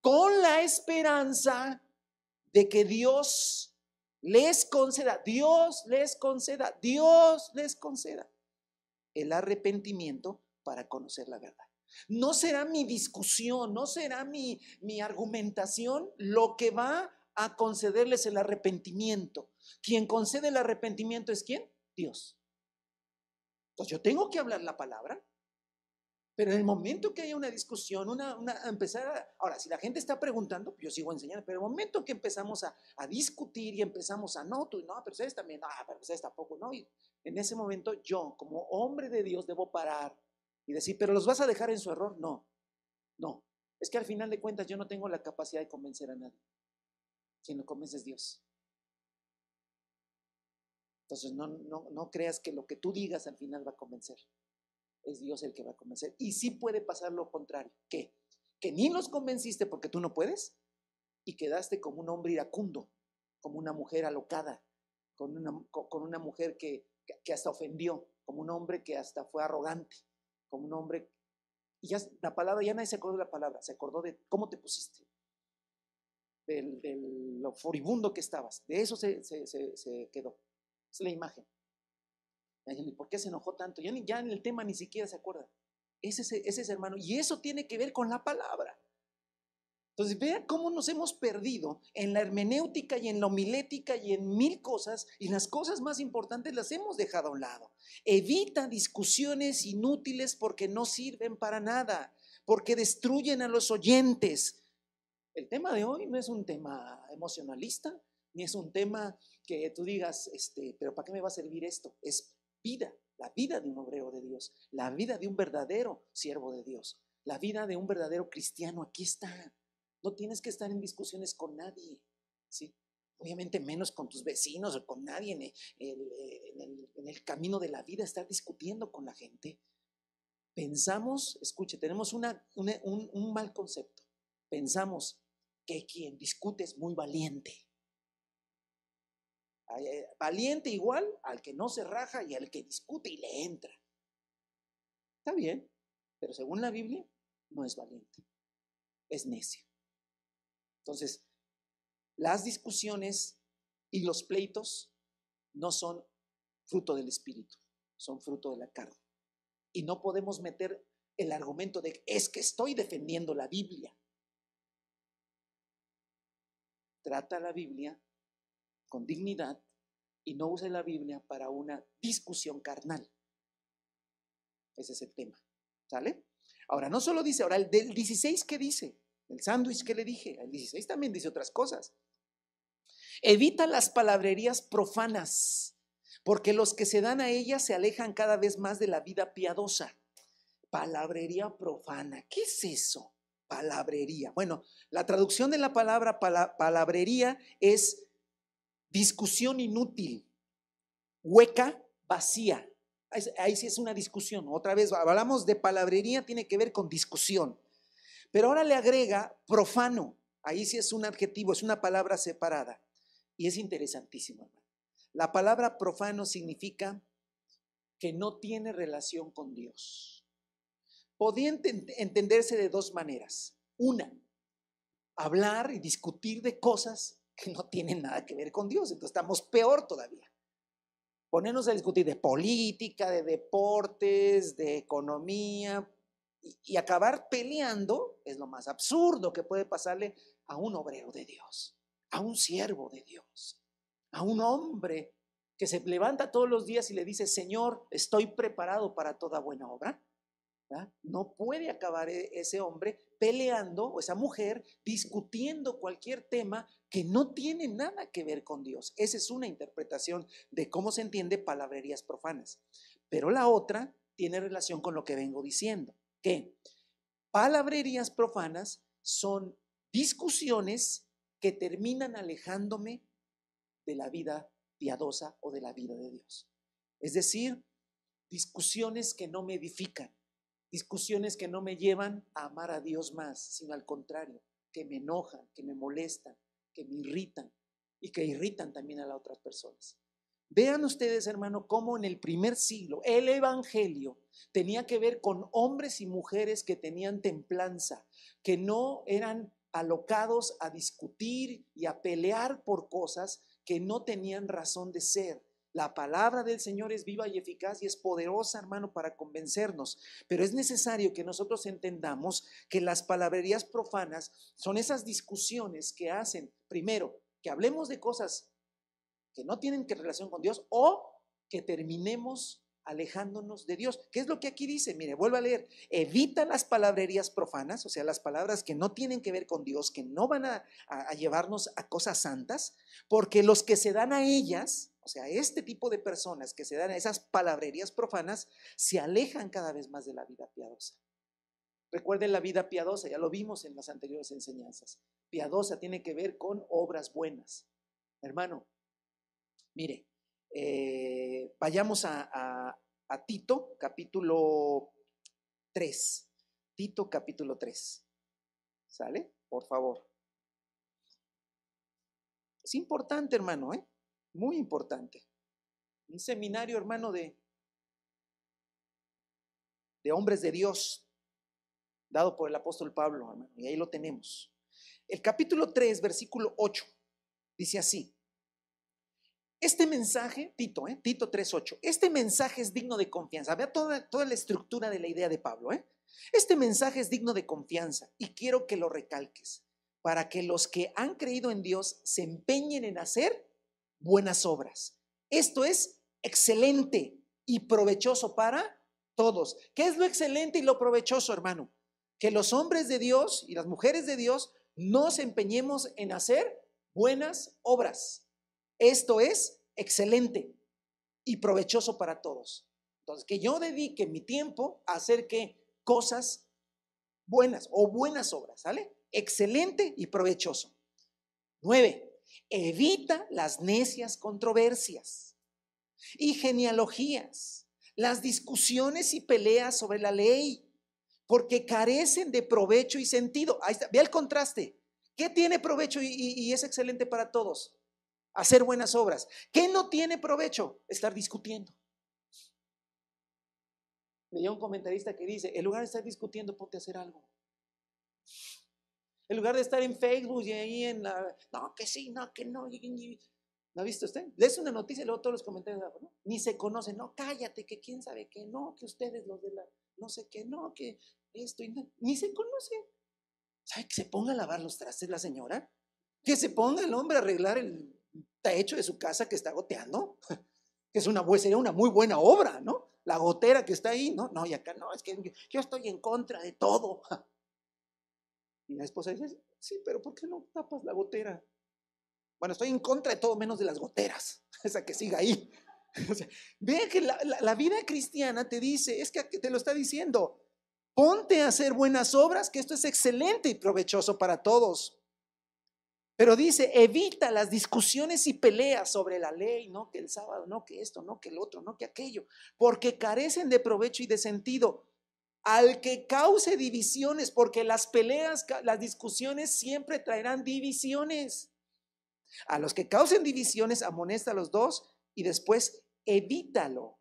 con la esperanza de que Dios les conceda el arrepentimiento para conocer la verdad. No será mi discusión, no será mi argumentación lo que va a concederles el arrepentimiento. Quien concede el arrepentimiento es ¿quién? Dios. Entonces yo tengo que hablar la palabra, pero en el momento que haya una discusión, ahora, si la gente está preguntando, yo sigo enseñando, pero en el momento que empezamos a discutir y empezamos a, no, tú, no, pero ustedes también, no, pero ustedes tampoco, no, y en ese momento yo, como hombre de Dios, debo parar y decir, pero ¿los vas a dejar en su error? No, no, Es que al final de cuentas yo no tengo la capacidad de convencer a nadie. Quien lo convence es Dios. Entonces no creas que lo que tú digas al final va a convencer. Es Dios el que va a convencer. Y sí puede pasar lo contrario. ¿Qué? Que ni los convenciste porque tú no puedes y quedaste como un hombre iracundo, como una mujer alocada, con una mujer que hasta ofendió, como un hombre que hasta fue arrogante, como un hombre. Y ya la palabra, ya nadie se acordó de la palabra, se acordó de cómo te pusiste, de lo furibundo que estabas. De eso se quedó. Es la imagen. ¿Y por qué se enojó tanto? Ya en el tema ni siquiera se acuerda. Ese es hermano. Y eso tiene que ver con la palabra. Entonces, vean cómo nos hemos perdido en la hermenéutica y en la homilética y en mil cosas, y las cosas más importantes las hemos dejado a un lado. Evita discusiones inútiles porque no sirven para nada, porque destruyen a los oyentes. El tema de hoy no es un tema emocionalista, ni es un tema que tú digas, pero ¿para qué me va a servir esto? Es vida, la vida de un obrero de Dios, la vida de un verdadero siervo de Dios, la vida de un verdadero cristiano. Aquí está. No tienes que estar en discusiones con nadie, ¿sí? Obviamente menos con tus vecinos o con nadie en el camino de la vida, estar discutiendo con la gente. Pensamos, escuche, tenemos un mal concepto. Pensamos que quien discute es muy valiente. Valiente igual al que no se raja y al que discute y le entra. Está bien, pero según la Biblia no es valiente, es necio. Entonces, las discusiones y los pleitos no son fruto del espíritu, son fruto de la carne. Y no podemos meter el argumento de es que estoy defendiendo la Biblia. Trata la Biblia con dignidad y no use la Biblia para una discusión carnal. Ese es el tema, ¿sale? Ahora, no solo dice, ahora el del 16, ¿qué dice? El sándwich que le dije, el 16 también dice otras cosas. Evita las palabrerías profanas, porque los que se dan a ellas se alejan cada vez más de la vida piadosa. Palabrería profana, ¿qué es eso? Palabrería. Bueno, la traducción de la palabra palabrería es discusión inútil, hueca, vacía. Ahí sí es una discusión. Otra vez hablamos de palabrería, tiene que ver con discusión. Pero ahora le agrega profano. Ahí sí es un adjetivo, es una palabra separada. Y es interesantísimo, hermano. La palabra profano significa que no tiene relación con Dios. Podía entenderse de dos maneras. Una, hablar y discutir de cosas que no tienen nada que ver con Dios. Entonces estamos peor todavía. Ponernos a discutir de política, de deportes, de economía y acabar peleando es lo más absurdo que puede pasarle a un obrero de Dios, a un siervo de Dios, a un hombre que se levanta todos los días y le dice, Señor, estoy preparado para toda buena obra. ¿verdad? No puede acabar ese hombre peleando o esa mujer discutiendo cualquier tema que no tiene nada que ver con Dios. Esa es una interpretación de cómo se entiende palabrerías profanas. Pero la otra tiene relación con lo que vengo diciendo, que palabrerías profanas son discusiones que terminan alejándome de la vida piadosa o de la vida de Dios. Es decir, discusiones que no me edifican, discusiones que no me llevan a amar a Dios más, sino al contrario, que me enojan, que me molestan, que me irritan y que irritan también a las otras personas. Vean ustedes, hermano, cómo en el primer siglo el evangelio tenía que ver con hombres y mujeres que tenían templanza, que no eran alocados a discutir y a pelear por cosas que no tenían razón de ser. La palabra del Señor es viva y eficaz y es poderosa, hermano, para convencernos. Pero es necesario que nosotros entendamos que las palabrerías profanas son esas discusiones que hacen, primero, que hablemos de cosas que no tienen que relación con Dios o que terminemos alejándonos de Dios. ¿Qué es lo que aquí dice? Mire, vuelvo a leer. Evita las palabrerías profanas, o sea, las palabras que no tienen que ver con Dios, que no van a llevarnos a cosas santas, porque los que se dan a ellas, o sea, este tipo de personas que se dan a esas palabrerías profanas, se alejan cada vez más de la vida piadosa. Recuerden la vida piadosa, ya lo vimos en las anteriores enseñanzas. Piadosa tiene que ver con obras buenas. Hermano, mire, vayamos a Tito, capítulo 3. Tito, capítulo 3. ¿Sale? Por favor. Es importante, hermano, muy importante. Un seminario, hermano, de hombres de Dios, dado por el apóstol Pablo, hermano, y ahí lo tenemos. El capítulo 3, versículo 8, dice así: este mensaje, Tito 3:8, este mensaje es digno de confianza. Vea toda la estructura de la idea de Pablo, Este mensaje es digno de confianza y quiero que lo recalques, para que los que han creído en Dios se empeñen en hacer buenas obras. Esto es excelente y provechoso para todos. ¿Qué es lo excelente y lo provechoso, hermano? Que los hombres de Dios y las mujeres de Dios nos empeñemos en hacer buenas obras. Esto es excelente y provechoso para todos. Entonces, que yo dedique mi tiempo a hacer ¿qué? Cosas buenas o buenas obras, ¿sale? Excelente y provechoso. 9. Evita las necias controversias y genealogías, las discusiones y peleas sobre la ley, porque carecen de provecho y sentido. Ahí está, vea el contraste. ¿Qué tiene provecho y es excelente para todos? Hacer buenas obras. ¿Qué no tiene provecho? Estar discutiendo. Leía un comentarista que dice, en lugar de estar discutiendo, ponte a hacer algo. En lugar de estar en Facebook y ahí no, que sí, no, que no. ¿No ha visto usted? Lees una noticia y luego todos los comentarios, ¿no? Ni se conocen, no, cállate, que quién sabe qué, no, que ustedes los de la, no sé qué, no, que esto, y no, ni se conoce. ¿Sabe que se ponga a lavar los trastes la señora? Que se ponga el hombre a arreglar el techo de su casa que está goteando, que sería una muy buena obra, ¿no? La gotera que está ahí, no, no, y acá no, es que yo estoy en contra de todo. Y la esposa dice, sí, pero ¿por qué no tapas la gotera? Bueno, estoy en contra de todo menos de las goteras, esa que siga ahí. O sea, vean que la vida cristiana te dice, es que te lo está diciendo, ponte a hacer buenas obras, que esto es excelente y provechoso para todos. Pero dice, evita las discusiones y peleas sobre la ley, no que el sábado, no que esto, no que el otro, no que aquello, porque carecen de provecho y de sentido. Al que cause divisiones, porque las peleas, las discusiones siempre traerán divisiones. A los que causen divisiones, amonesta a los dos y después evítalo.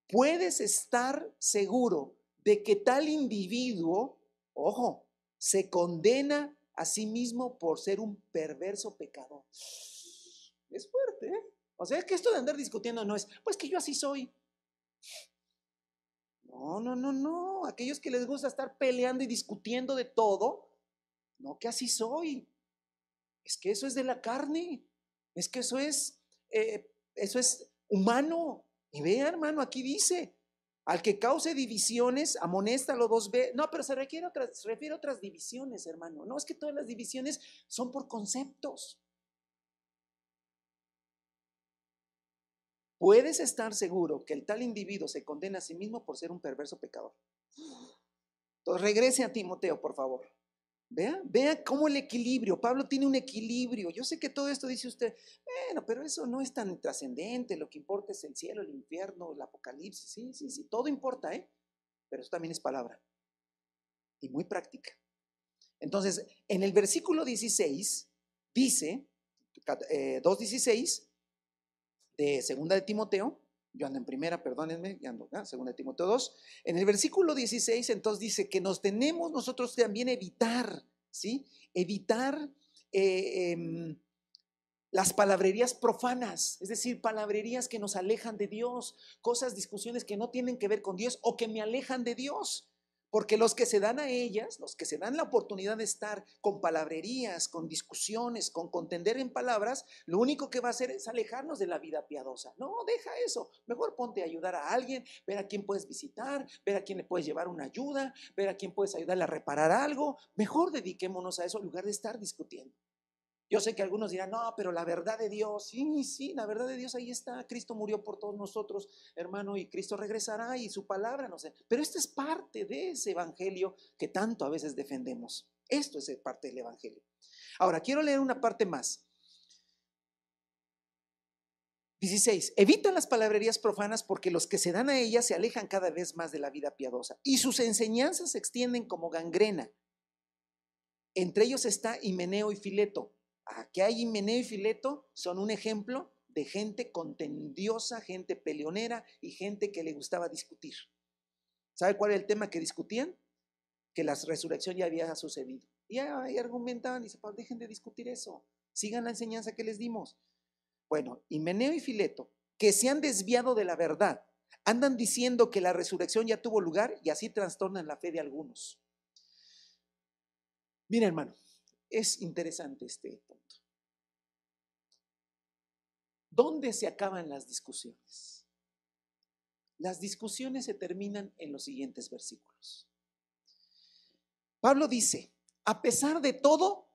Puedes estar seguro de que tal individuo, ojo, se condena a sí mismo por ser un perverso pecador. Es fuerte, O sea, que esto de andar discutiendo no es, pues que yo así soy. No, no, no, no. Aquellos que les gusta estar peleando y discutiendo de todo, no que así soy. Es que eso es de la carne. Es que eso es humano. Y vea, hermano, aquí dice, al que cause divisiones, amonéstalo 2 veces. No, pero se refiere a otras divisiones, hermano. No, es que todas las divisiones son por conceptos. Puedes estar seguro que el tal individuo se condena a sí mismo por ser un perverso pecador. Entonces regrese a Timoteo, por favor. Vea cómo el equilibrio, Pablo tiene un equilibrio. Yo sé que todo esto dice usted, bueno, pero eso no es tan trascendente, lo que importa es el cielo, el infierno, el apocalipsis, sí, todo importa, pero eso también es palabra y muy práctica. Entonces, en el versículo 16 dice, 2:16 de segunda de Timoteo, yo ando en primera, perdónenme, ya ando, segunda de Timoteo 2, en el versículo 16 entonces dice que nos tenemos nosotros también evitar, ¿sí? Evitar las palabrerías profanas, es decir, palabrerías que nos alejan de Dios, cosas, discusiones que no tienen que ver con Dios o que me alejan de Dios. Porque los que se dan a ellas, los que se dan la oportunidad de estar con palabrerías, con discusiones, con contender en palabras, lo único que va a hacer es alejarnos de la vida piadosa. No, deja eso. Mejor ponte a ayudar a alguien, ver a quién puedes visitar, ver a quién le puedes llevar una ayuda, ver a quién puedes ayudarle a reparar algo. Mejor dediquémonos a eso en lugar de estar discutiendo. Yo sé que algunos dirán, no, pero la verdad de Dios, sí, sí, la verdad de Dios ahí está. Cristo murió por todos nosotros, hermano, y Cristo regresará y su palabra, no sé. Pero esto es parte de ese evangelio que tanto a veces defendemos. Esto es parte del evangelio. Ahora, quiero leer una parte más. 16. Evitan las palabrerías profanas porque los que se dan a ellas se alejan cada vez más de la vida piadosa y sus enseñanzas se extienden como gangrena. Entre ellos está Himeneo y Fileto. Aquí hay Himeneo y Fileto, son un ejemplo de gente contendiosa, gente peleonera y gente que le gustaba discutir. ¿Sabe cuál era el tema que discutían? Que la resurrección ya había sucedido. Y ahí argumentaban y dice, dejen de discutir eso, sigan la enseñanza que les dimos. Bueno, Himeneo y Fileto, que se han desviado de la verdad, andan diciendo que la resurrección ya tuvo lugar y así trastornan la fe de algunos. Mira, hermano, es interesante este punto. ¿Dónde se acaban las discusiones? Las discusiones se terminan en los siguientes versículos. Pablo dice, a pesar de todo,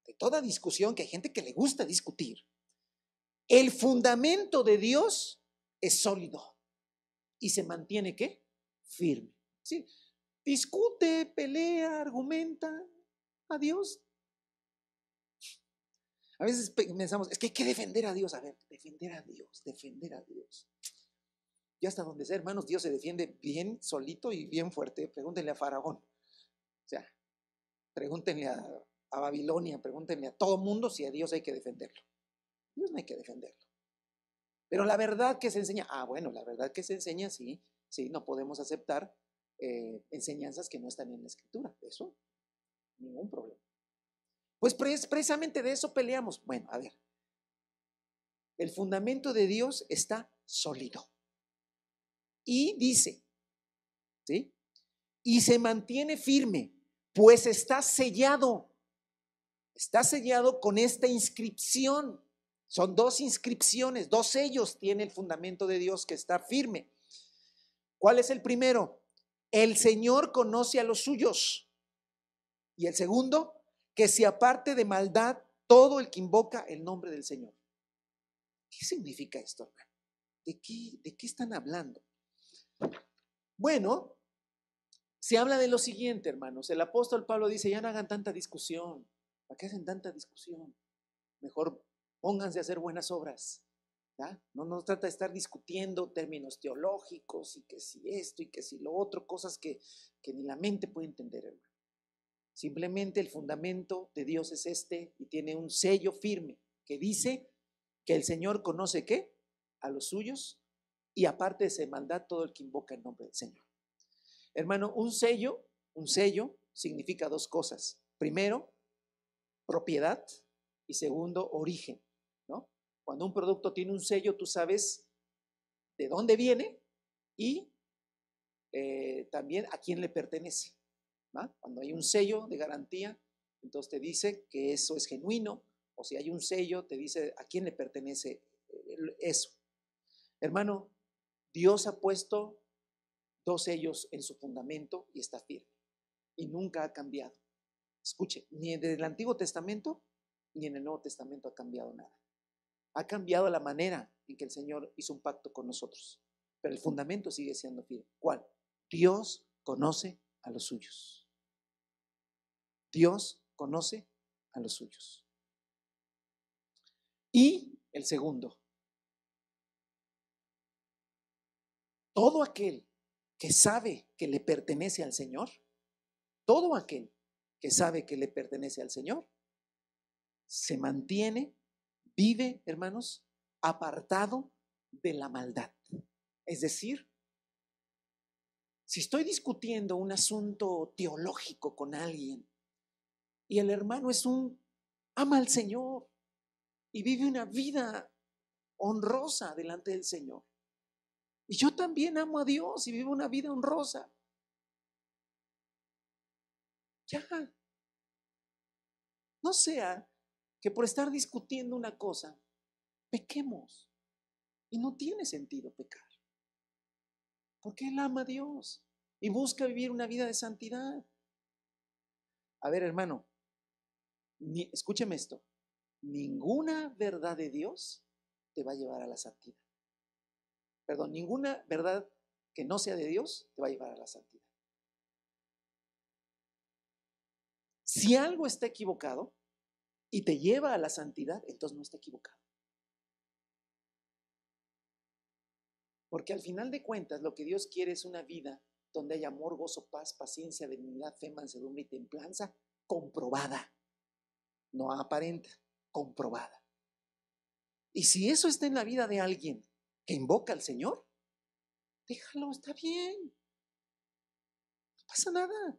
de toda discusión, que hay gente que le gusta discutir, el fundamento de Dios es sólido y se mantiene, ¿qué? Firme. ¿Sí? Discute, pelea, argumenta a Dios. A veces pensamos, es que hay que defender a Dios. A ver, defender a Dios, defender a Dios. Ya hasta donde sea, hermanos, Dios se defiende bien solito y bien fuerte. Pregúntenle a Faraón. O sea, pregúntenle a Babilonia, pregúntenle a todo mundo si a Dios hay que defenderlo. Dios no hay que defenderlo. Pero la verdad que se enseña, bueno, la verdad que se enseña, sí, sí, no podemos aceptar enseñanzas que no están en la Escritura. Eso, ningún problema. Pues precisamente de eso peleamos. Bueno, a ver, el fundamento de Dios está sólido. Y dice, ¿sí? Y se mantiene firme, pues está sellado con esta inscripción. Son dos inscripciones, dos sellos tiene el fundamento de Dios que está firme. ¿Cuál es el primero? El Señor conoce a los suyos. Y el segundo, que se aparte de maldad todo el que invoca el nombre del Señor. ¿Qué significa esto, hermano? ¿De qué están hablando? Bueno, se habla de lo siguiente, hermanos. El apóstol Pablo dice, ya no hagan tanta discusión. ¿Para qué hacen tanta discusión? Mejor pónganse a hacer buenas obras. ¿Ya? No nos trata de estar discutiendo términos teológicos y que si esto y que si lo otro, cosas que ni la mente puede entender, hermano. Simplemente el fundamento de Dios es este y tiene un sello firme que dice que el Señor conoce ¿qué? A los suyos y aparte de esa maldad todo el que invoca el nombre del Señor. Hermano, un sello significa dos cosas. Primero, propiedad y segundo, origen, ¿no? Cuando un producto tiene un sello, tú sabes de dónde viene y también a quién le pertenece, ¿no? Cuando hay un sello de garantía, entonces te dice que eso es genuino, o si hay un sello, te dice a quién le pertenece eso. Hermano, Dios ha puesto dos sellos en su fundamento y está firme y nunca ha cambiado. Escuche, ni en el Antiguo Testamento ni en el Nuevo Testamento ha cambiado nada. Ha cambiado la manera en que el Señor hizo un pacto con nosotros, pero el fundamento sigue siendo firme. ¿Cuál? Dios conoce a los suyos. Dios conoce a los suyos. Y el segundo, todo aquel que sabe que le pertenece al Señor, todo aquel que sabe que le pertenece al Señor, se mantiene, vive, hermanos, apartado de la maldad. Es decir, si estoy discutiendo un asunto teológico con alguien y el hermano ama al Señor y vive una vida honrosa delante del Señor, y yo también amo a Dios y vivo una vida honrosa, ya, no sea que por estar discutiendo una cosa, pequemos. Y no tiene sentido pecar, porque él ama a Dios y busca vivir una vida de santidad. A ver, hermano, Escúcheme esto, ninguna verdad de Dios te va a llevar a la santidad. Perdón, ninguna verdad que no sea de Dios te va a llevar a la santidad. Si algo está equivocado y te lleva a la santidad, entonces no está equivocado. Porque al final de cuentas, lo que Dios quiere es una vida donde hay amor, gozo, paz, paciencia, benignidad, fe, mansedumbre y templanza comprobada, no aparente, comprobada. Y si eso está en la vida de alguien que invoca al Señor, déjalo, está bien, no pasa nada.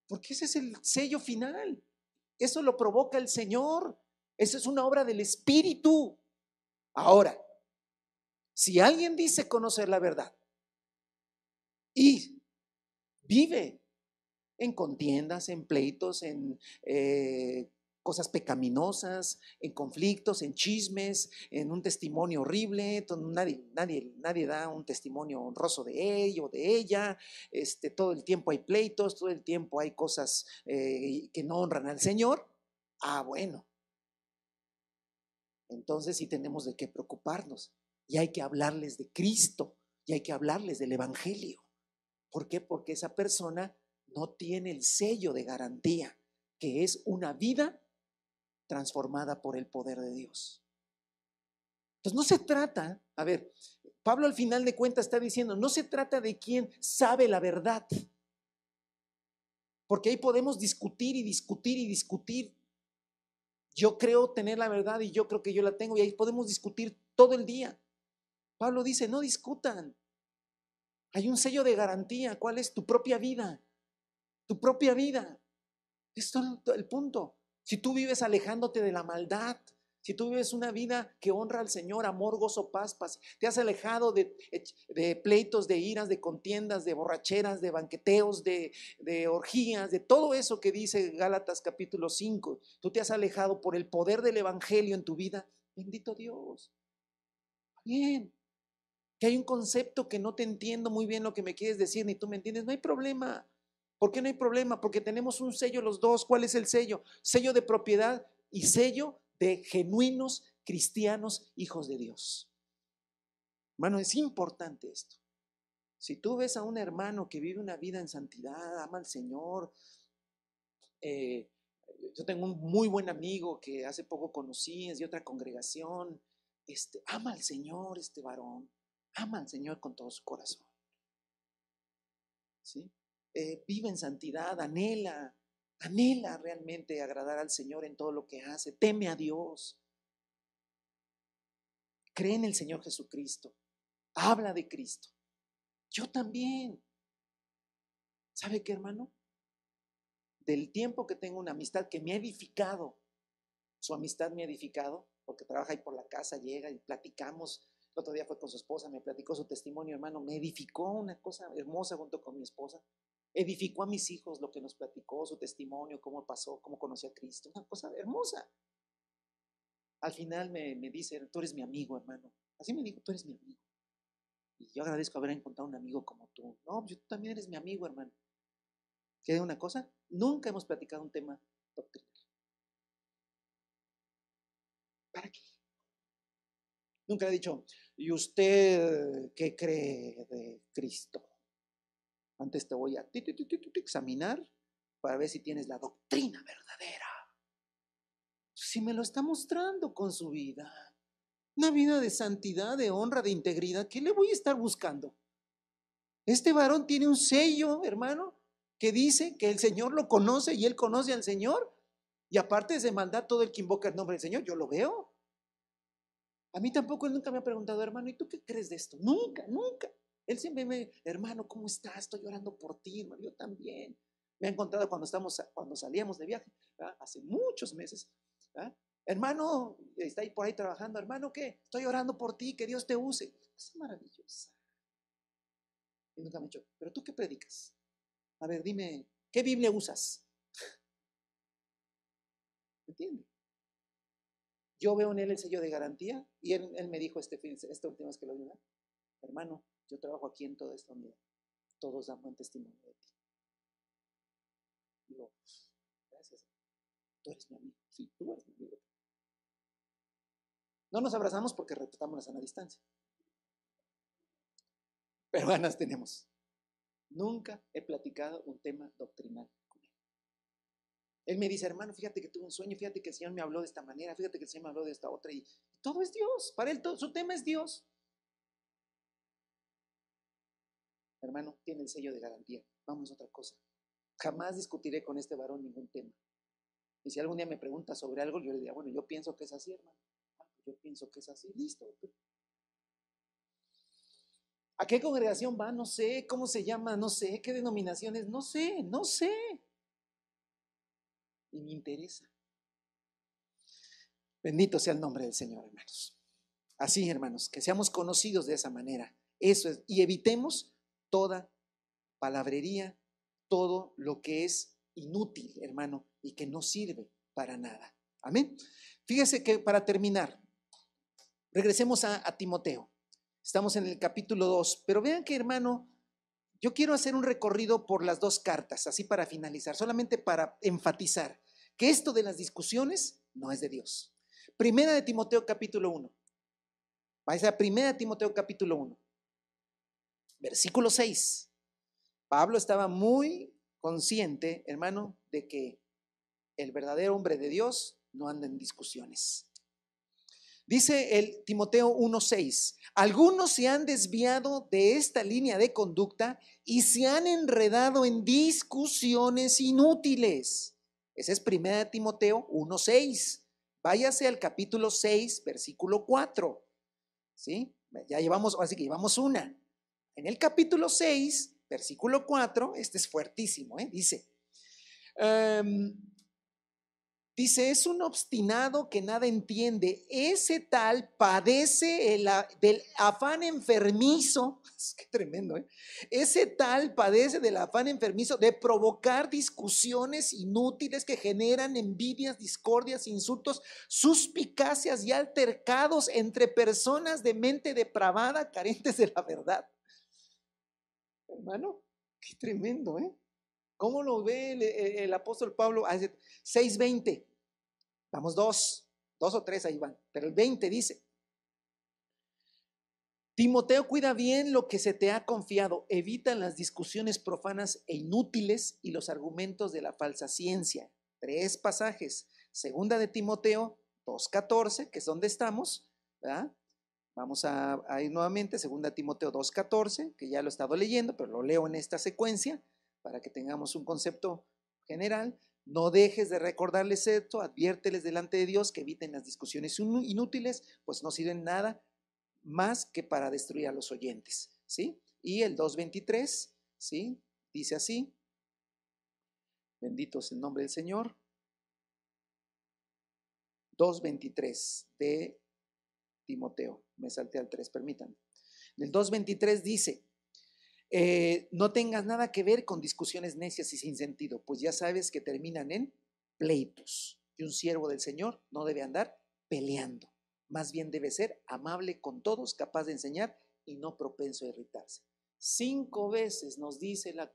Porque ese es el sello final. Eso lo provoca el Señor. Eso es una obra del Espíritu. Ahora, si alguien dice conocer la verdad y vive en contiendas, en pleitos, en cosas pecaminosas, en conflictos, en chismes, en un testimonio horrible, nadie da un testimonio honroso de él o de ella, todo el tiempo hay pleitos, todo el tiempo hay cosas que no honran al Señor. Bueno, entonces sí tenemos de qué preocuparnos y hay que hablarles de Cristo y hay que hablarles del Evangelio. ¿Por qué? Porque esa persona no tiene el sello de garantía, que es una vida transformada por el poder de Dios. Entonces no se trata, a ver, Pablo al final de cuentas está diciendo, no se trata de quién sabe la verdad, porque ahí podemos discutir y discutir y discutir. Yo creo tener la verdad y yo creo que yo la tengo y ahí podemos discutir todo el día. Pablo dice, no discutan. Hay un sello de garantía. ¿Cuál es? Tu propia vida. Tu propia vida. Es todo el punto. Si tú vives alejándote de la maldad, si tú vives una vida que honra al Señor, amor, gozo, paz, te has alejado de pleitos, de iras, de contiendas, de borracheras, de banqueteos, de orgías, de todo eso que dice Gálatas capítulo 5, tú te has alejado por el poder del Evangelio en tu vida, bendito Dios. Bien, que hay un concepto que no te entiendo muy bien lo que me quieres decir, ni tú me entiendes, no hay problema. ¿Por qué no hay problema? Porque tenemos un sello los dos. ¿Cuál es el sello? Sello de propiedad y sello de genuinos cristianos hijos de Dios. Hermano, es importante esto. Si tú ves a un hermano que vive una vida en santidad, ama al Señor, yo tengo un muy buen amigo que hace poco conocí, es de otra congregación, ama al Señor, este varón, ama al Señor con todo su corazón. ¿Sí? Vive en santidad, anhela realmente agradar al Señor en todo lo que hace, teme a Dios, cree en el Señor Jesucristo, habla de Cristo. Yo también. ¿Sabe qué, hermano? Del tiempo que tengo una amistad que me ha edificado, su amistad me ha edificado, porque trabaja ahí por la casa, llega y platicamos. El otro día fue con su esposa, me platicó su testimonio, hermano, me edificó una cosa hermosa junto con mi esposa. Edificó a mis hijos lo que nos platicó, su testimonio, cómo pasó, cómo conoció a Cristo, una cosa hermosa. Al final me dice, tú eres mi amigo, hermano. Así me dijo, tú eres mi amigo. Y yo agradezco haber encontrado un amigo como tú. No, tú también eres mi amigo, hermano. ¿Qué una cosa? Nunca hemos platicado un tema doctrinal. ¿Para qué? Nunca le he dicho, ¿y usted qué cree de Cristo? Antes te voy a examinar para ver si tienes la doctrina verdadera. Si me lo está mostrando con su vida, una vida de santidad, de honra, de integridad, ¿qué le voy a estar buscando? Este varón tiene un sello, hermano, que dice que el Señor lo conoce y él conoce al Señor. Y aparte de maldad, todo el que invoca el nombre del Señor, yo lo veo. A mí tampoco, él nunca me ha preguntado, hermano, ¿y tú qué crees de esto? Nunca, nunca. Él siempre hermano, ¿cómo estás? Estoy orando por ti, hermano, yo también. Me ha encontrado cuando salíamos de viaje, ¿verdad? Hace muchos meses. ¿Verdad? Hermano, está ahí por ahí trabajando, hermano, ¿qué? Estoy orando por ti, que Dios te use. Es maravillosa. Y nunca me ha dicho, ¿pero tú qué predicas? A ver, dime, ¿qué Biblia usas? ¿Me entiendes? Yo veo en él el sello de garantía y él me dijo esta última vez que lo vi, hermano, yo trabajo aquí en toda esta unidad. Todos dan buen testimonio de ti. digo, gracias, tú eres mi amigo. Sí, tú eres mi amigo. No nos abrazamos porque respetamos la sana distancia, pero ganas tenemos. Nunca he platicado un tema doctrinal con él. Él me dice, hermano, fíjate que tuve un sueño, fíjate que el Señor me habló de esta manera, fíjate que el Señor me habló de esta otra, y todo es Dios. Para él su tema es Dios. Hermano, tiene el sello de garantía. Vamos a otra cosa. Jamás discutiré con este varón ningún tema. Y si algún día me pregunta sobre algo, yo le diría, bueno, yo pienso que es así, hermano. Yo pienso que es así, listo. ¿A qué congregación va? No sé. ¿Cómo se llama? No sé. ¿Qué denominaciones? No sé, no sé. Y me interesa. Bendito sea el nombre del Señor, hermanos. Así, hermanos, que seamos conocidos de esa manera. Eso es. Y evitemos toda palabrería, todo lo que es inútil, hermano, y que no sirve para nada. Amén. Fíjese que para terminar, regresemos a Timoteo. Estamos en el capítulo 2, pero vean que, hermano, yo quiero hacer un recorrido por las dos cartas, así para finalizar, solamente para enfatizar que esto de las discusiones no es de Dios. Primera de Timoteo capítulo 1. Vais a Primera de Timoteo capítulo 1, versículo 6. Pablo estaba muy consciente, hermano, de que el verdadero hombre de Dios no anda en discusiones. Dice el Timoteo 1:6, algunos se han desviado de esta línea de conducta y se han enredado en discusiones inútiles. Ese es 1 Timoteo 1:6. Váyase al capítulo 6, versículo 4. ¿Sí? Ya llevamos, así que llevamos una. En el capítulo 6, versículo 4, este es fuertísimo, dice, dice, es un obstinado que nada entiende. Ese tal padece del afán enfermizo. Qué tremendo, Ese tal padece del afán enfermizo de provocar discusiones inútiles que generan envidias, discordias, insultos, suspicacias y altercados entre personas de mente depravada, carentes de la verdad. Hermano, qué tremendo, ¿Cómo lo ve el apóstol Pablo? 6:20. Vamos, dos o tres ahí van, pero el 20 dice, Timoteo, cuida bien lo que se te ha confiado, evita las discusiones profanas e inútiles y los argumentos de la falsa ciencia. 3 pasajes, segunda de Timoteo 2:14, que es donde estamos, ¿verdad? Vamos a ir nuevamente, segunda de Timoteo 2:14, que ya lo he estado leyendo, pero lo leo en esta secuencia para que tengamos un concepto general. No dejes de recordarles esto, adviérteles delante de Dios que eviten las discusiones inútiles, pues no sirven nada más que para destruir a los oyentes, ¿sí? Y el 2:23, ¿sí? Dice así, bendito es el nombre del Señor. 2:23 de Timoteo, me salté al 3, permítanme. El 2:23 dice, no tengas nada que ver con discusiones necias y sin sentido, pues ya sabes que terminan en pleitos. Y un siervo del Señor no debe andar peleando, más bien debe ser amable con todos, capaz de enseñar y no propenso a irritarse. 5 veces nos dice las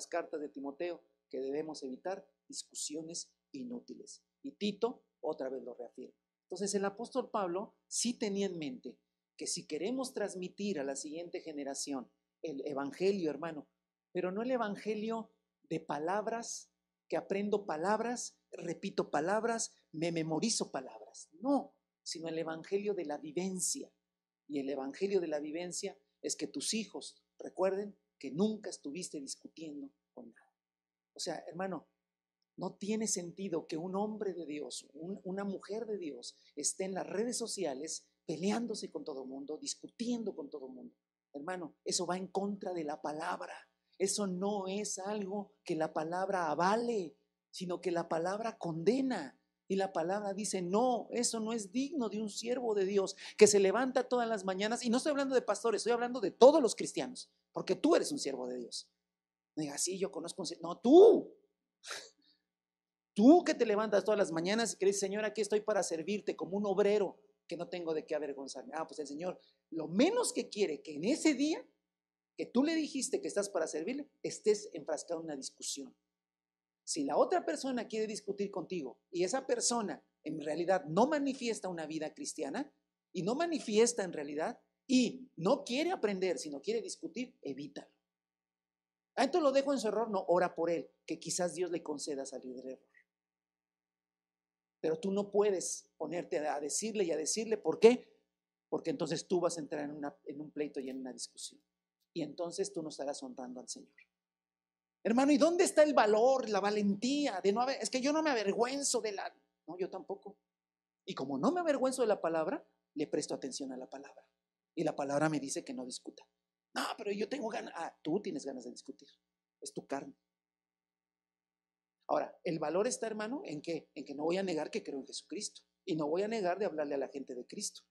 cartas de Timoteo, que debemos evitar discusiones inútiles. Y Tito otra vez lo reafirma. Entonces el apóstol Pablo sí tenía en mente que si queremos transmitir a la siguiente generación el evangelio, hermano, pero no el evangelio de palabras, que aprendo palabras, repito palabras, me memorizo palabras, no, sino el evangelio de la vivencia. Y el evangelio de la vivencia es que tus hijos recuerden que nunca estuviste discutiendo con nada. O sea, hermano, no tiene sentido que un hombre de Dios, una mujer de Dios esté en las redes sociales peleándose con todo el mundo, discutiendo con todo el mundo. Hermano, eso va en contra de la palabra. Eso no es algo que la palabra avale, sino que la palabra condena. Y la palabra dice, no, eso no es digno de un siervo de Dios que se levanta todas las mañanas. Y no estoy hablando de pastores, estoy hablando de todos los cristianos, porque tú eres un siervo de Dios. No digas, sí, yo conozco un siervo. No, tú. Tú que te levantas todas las mañanas y que dices, Señor, aquí estoy para servirte como un obrero que no tengo de qué avergonzarme. Pues el Señor lo menos que quiere que en ese día que tú le dijiste que estás para servirle, estés enfrascado en una discusión. Si la otra persona quiere discutir contigo y esa persona en realidad no manifiesta una vida cristiana y no manifiesta en realidad y no quiere aprender, sino quiere discutir, evítalo. Entonces lo dejo en su error, no, ora por él, que quizás Dios le conceda salir del error. Pero tú no puedes ponerte a decirle y a decirle, ¿por qué? Porque entonces tú vas a entrar en un pleito y en una discusión. Y entonces tú no estarás honrando al Señor. Hermano, ¿y dónde está el valor, la valentía de no haber? Es que yo no me avergüenzo de la... No, yo tampoco. Y como no me avergüenzo de la palabra, le presto atención a la palabra. Y la palabra me dice que no discuta. No, pero yo tengo ganas. Tú tienes ganas de discutir. Es tu carne. Ahora, el valor está, hermano, ¿en qué? En que no voy a negar que creo en Jesucristo. Y no voy a negar de hablarle a la gente de Cristo.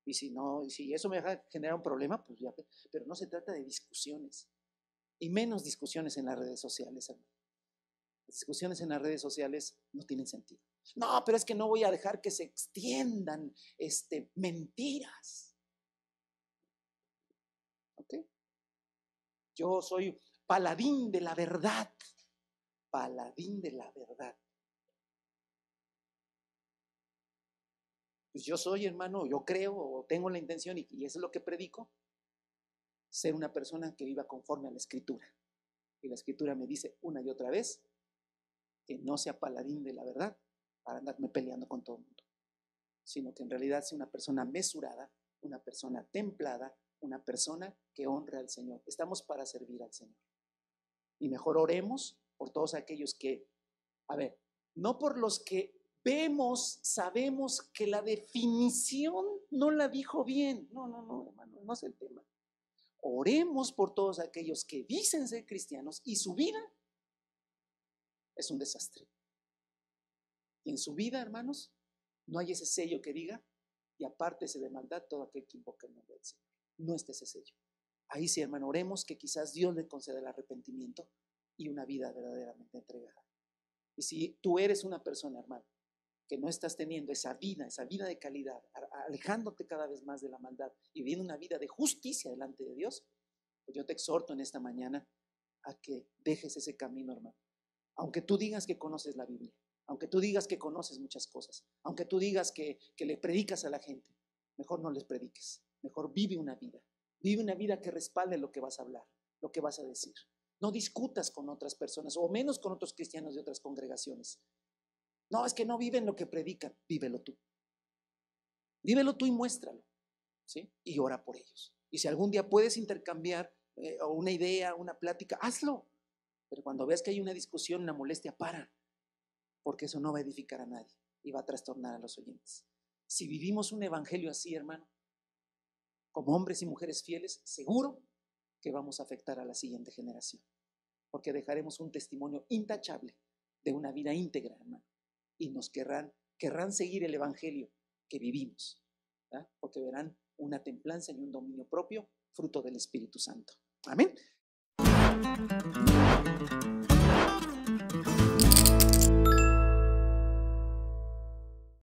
Y si eso me genera un problema, pues ya. Pero no se trata de discusiones. Y menos discusiones en las redes sociales, hermano. Las discusiones en las redes sociales no tienen sentido. No, pero es que no voy a dejar que se extiendan mentiras. ¿Ok? Yo soy paladín de la verdad. Paladín de la verdad. Pues yo soy, hermano, yo creo o tengo la intención, y eso es lo que predico, ser una persona que viva conforme a la Escritura. Y la Escritura me dice una y otra vez que no sea paladín de la verdad para andarme peleando con todo el mundo, sino que en realidad sea una persona mesurada, una persona templada, una persona que honre al Señor. Estamos para servir al Señor. Y mejor oremos por todos aquellos que, no por los que vemos, sabemos que la definición no la dijo bien. No, hermano, no es el tema. Oremos por todos aquellos que dicen ser cristianos y su vida es un desastre. Y en su vida, hermanos, no hay ese sello que diga, y apártese de maldad todo aquel que invoca el nombre del Señor. No está ese sello. Ahí sí, hermano, oremos que quizás Dios le conceda el arrepentimiento y una vida verdaderamente entregada. Y si tú eres una persona, hermano, que no estás teniendo esa vida de calidad, alejándote cada vez más de la maldad y viviendo una vida de justicia delante de Dios, pues yo te exhorto en esta mañana a que dejes ese camino, hermano. Aunque tú digas que conoces la Biblia, aunque tú digas que conoces muchas cosas, aunque tú digas que le predicas a la gente, mejor no les prediques, mejor vive una vida que respalde lo que vas a hablar, lo que vas a decir. No discutas con otras personas, o menos con otros cristianos de otras congregaciones. No, es que no viven lo que predican, vívelo tú. Vívelo tú y muéstralo, ¿sí? Y ora por ellos. Y si algún día puedes intercambiar una idea, una plática, hazlo. Pero cuando veas que hay una discusión, una molestia, para. Porque eso no va a edificar a nadie y va a trastornar a los oyentes. Si vivimos un evangelio así, hermano, como hombres y mujeres fieles, seguro que vamos a afectar a la siguiente generación. Porque dejaremos un testimonio intachable de una vida íntegra, hermano. Y nos querrán seguir el evangelio que vivimos, ¿verdad? Porque verán una templanza y un dominio propio, fruto del Espíritu Santo. Amén.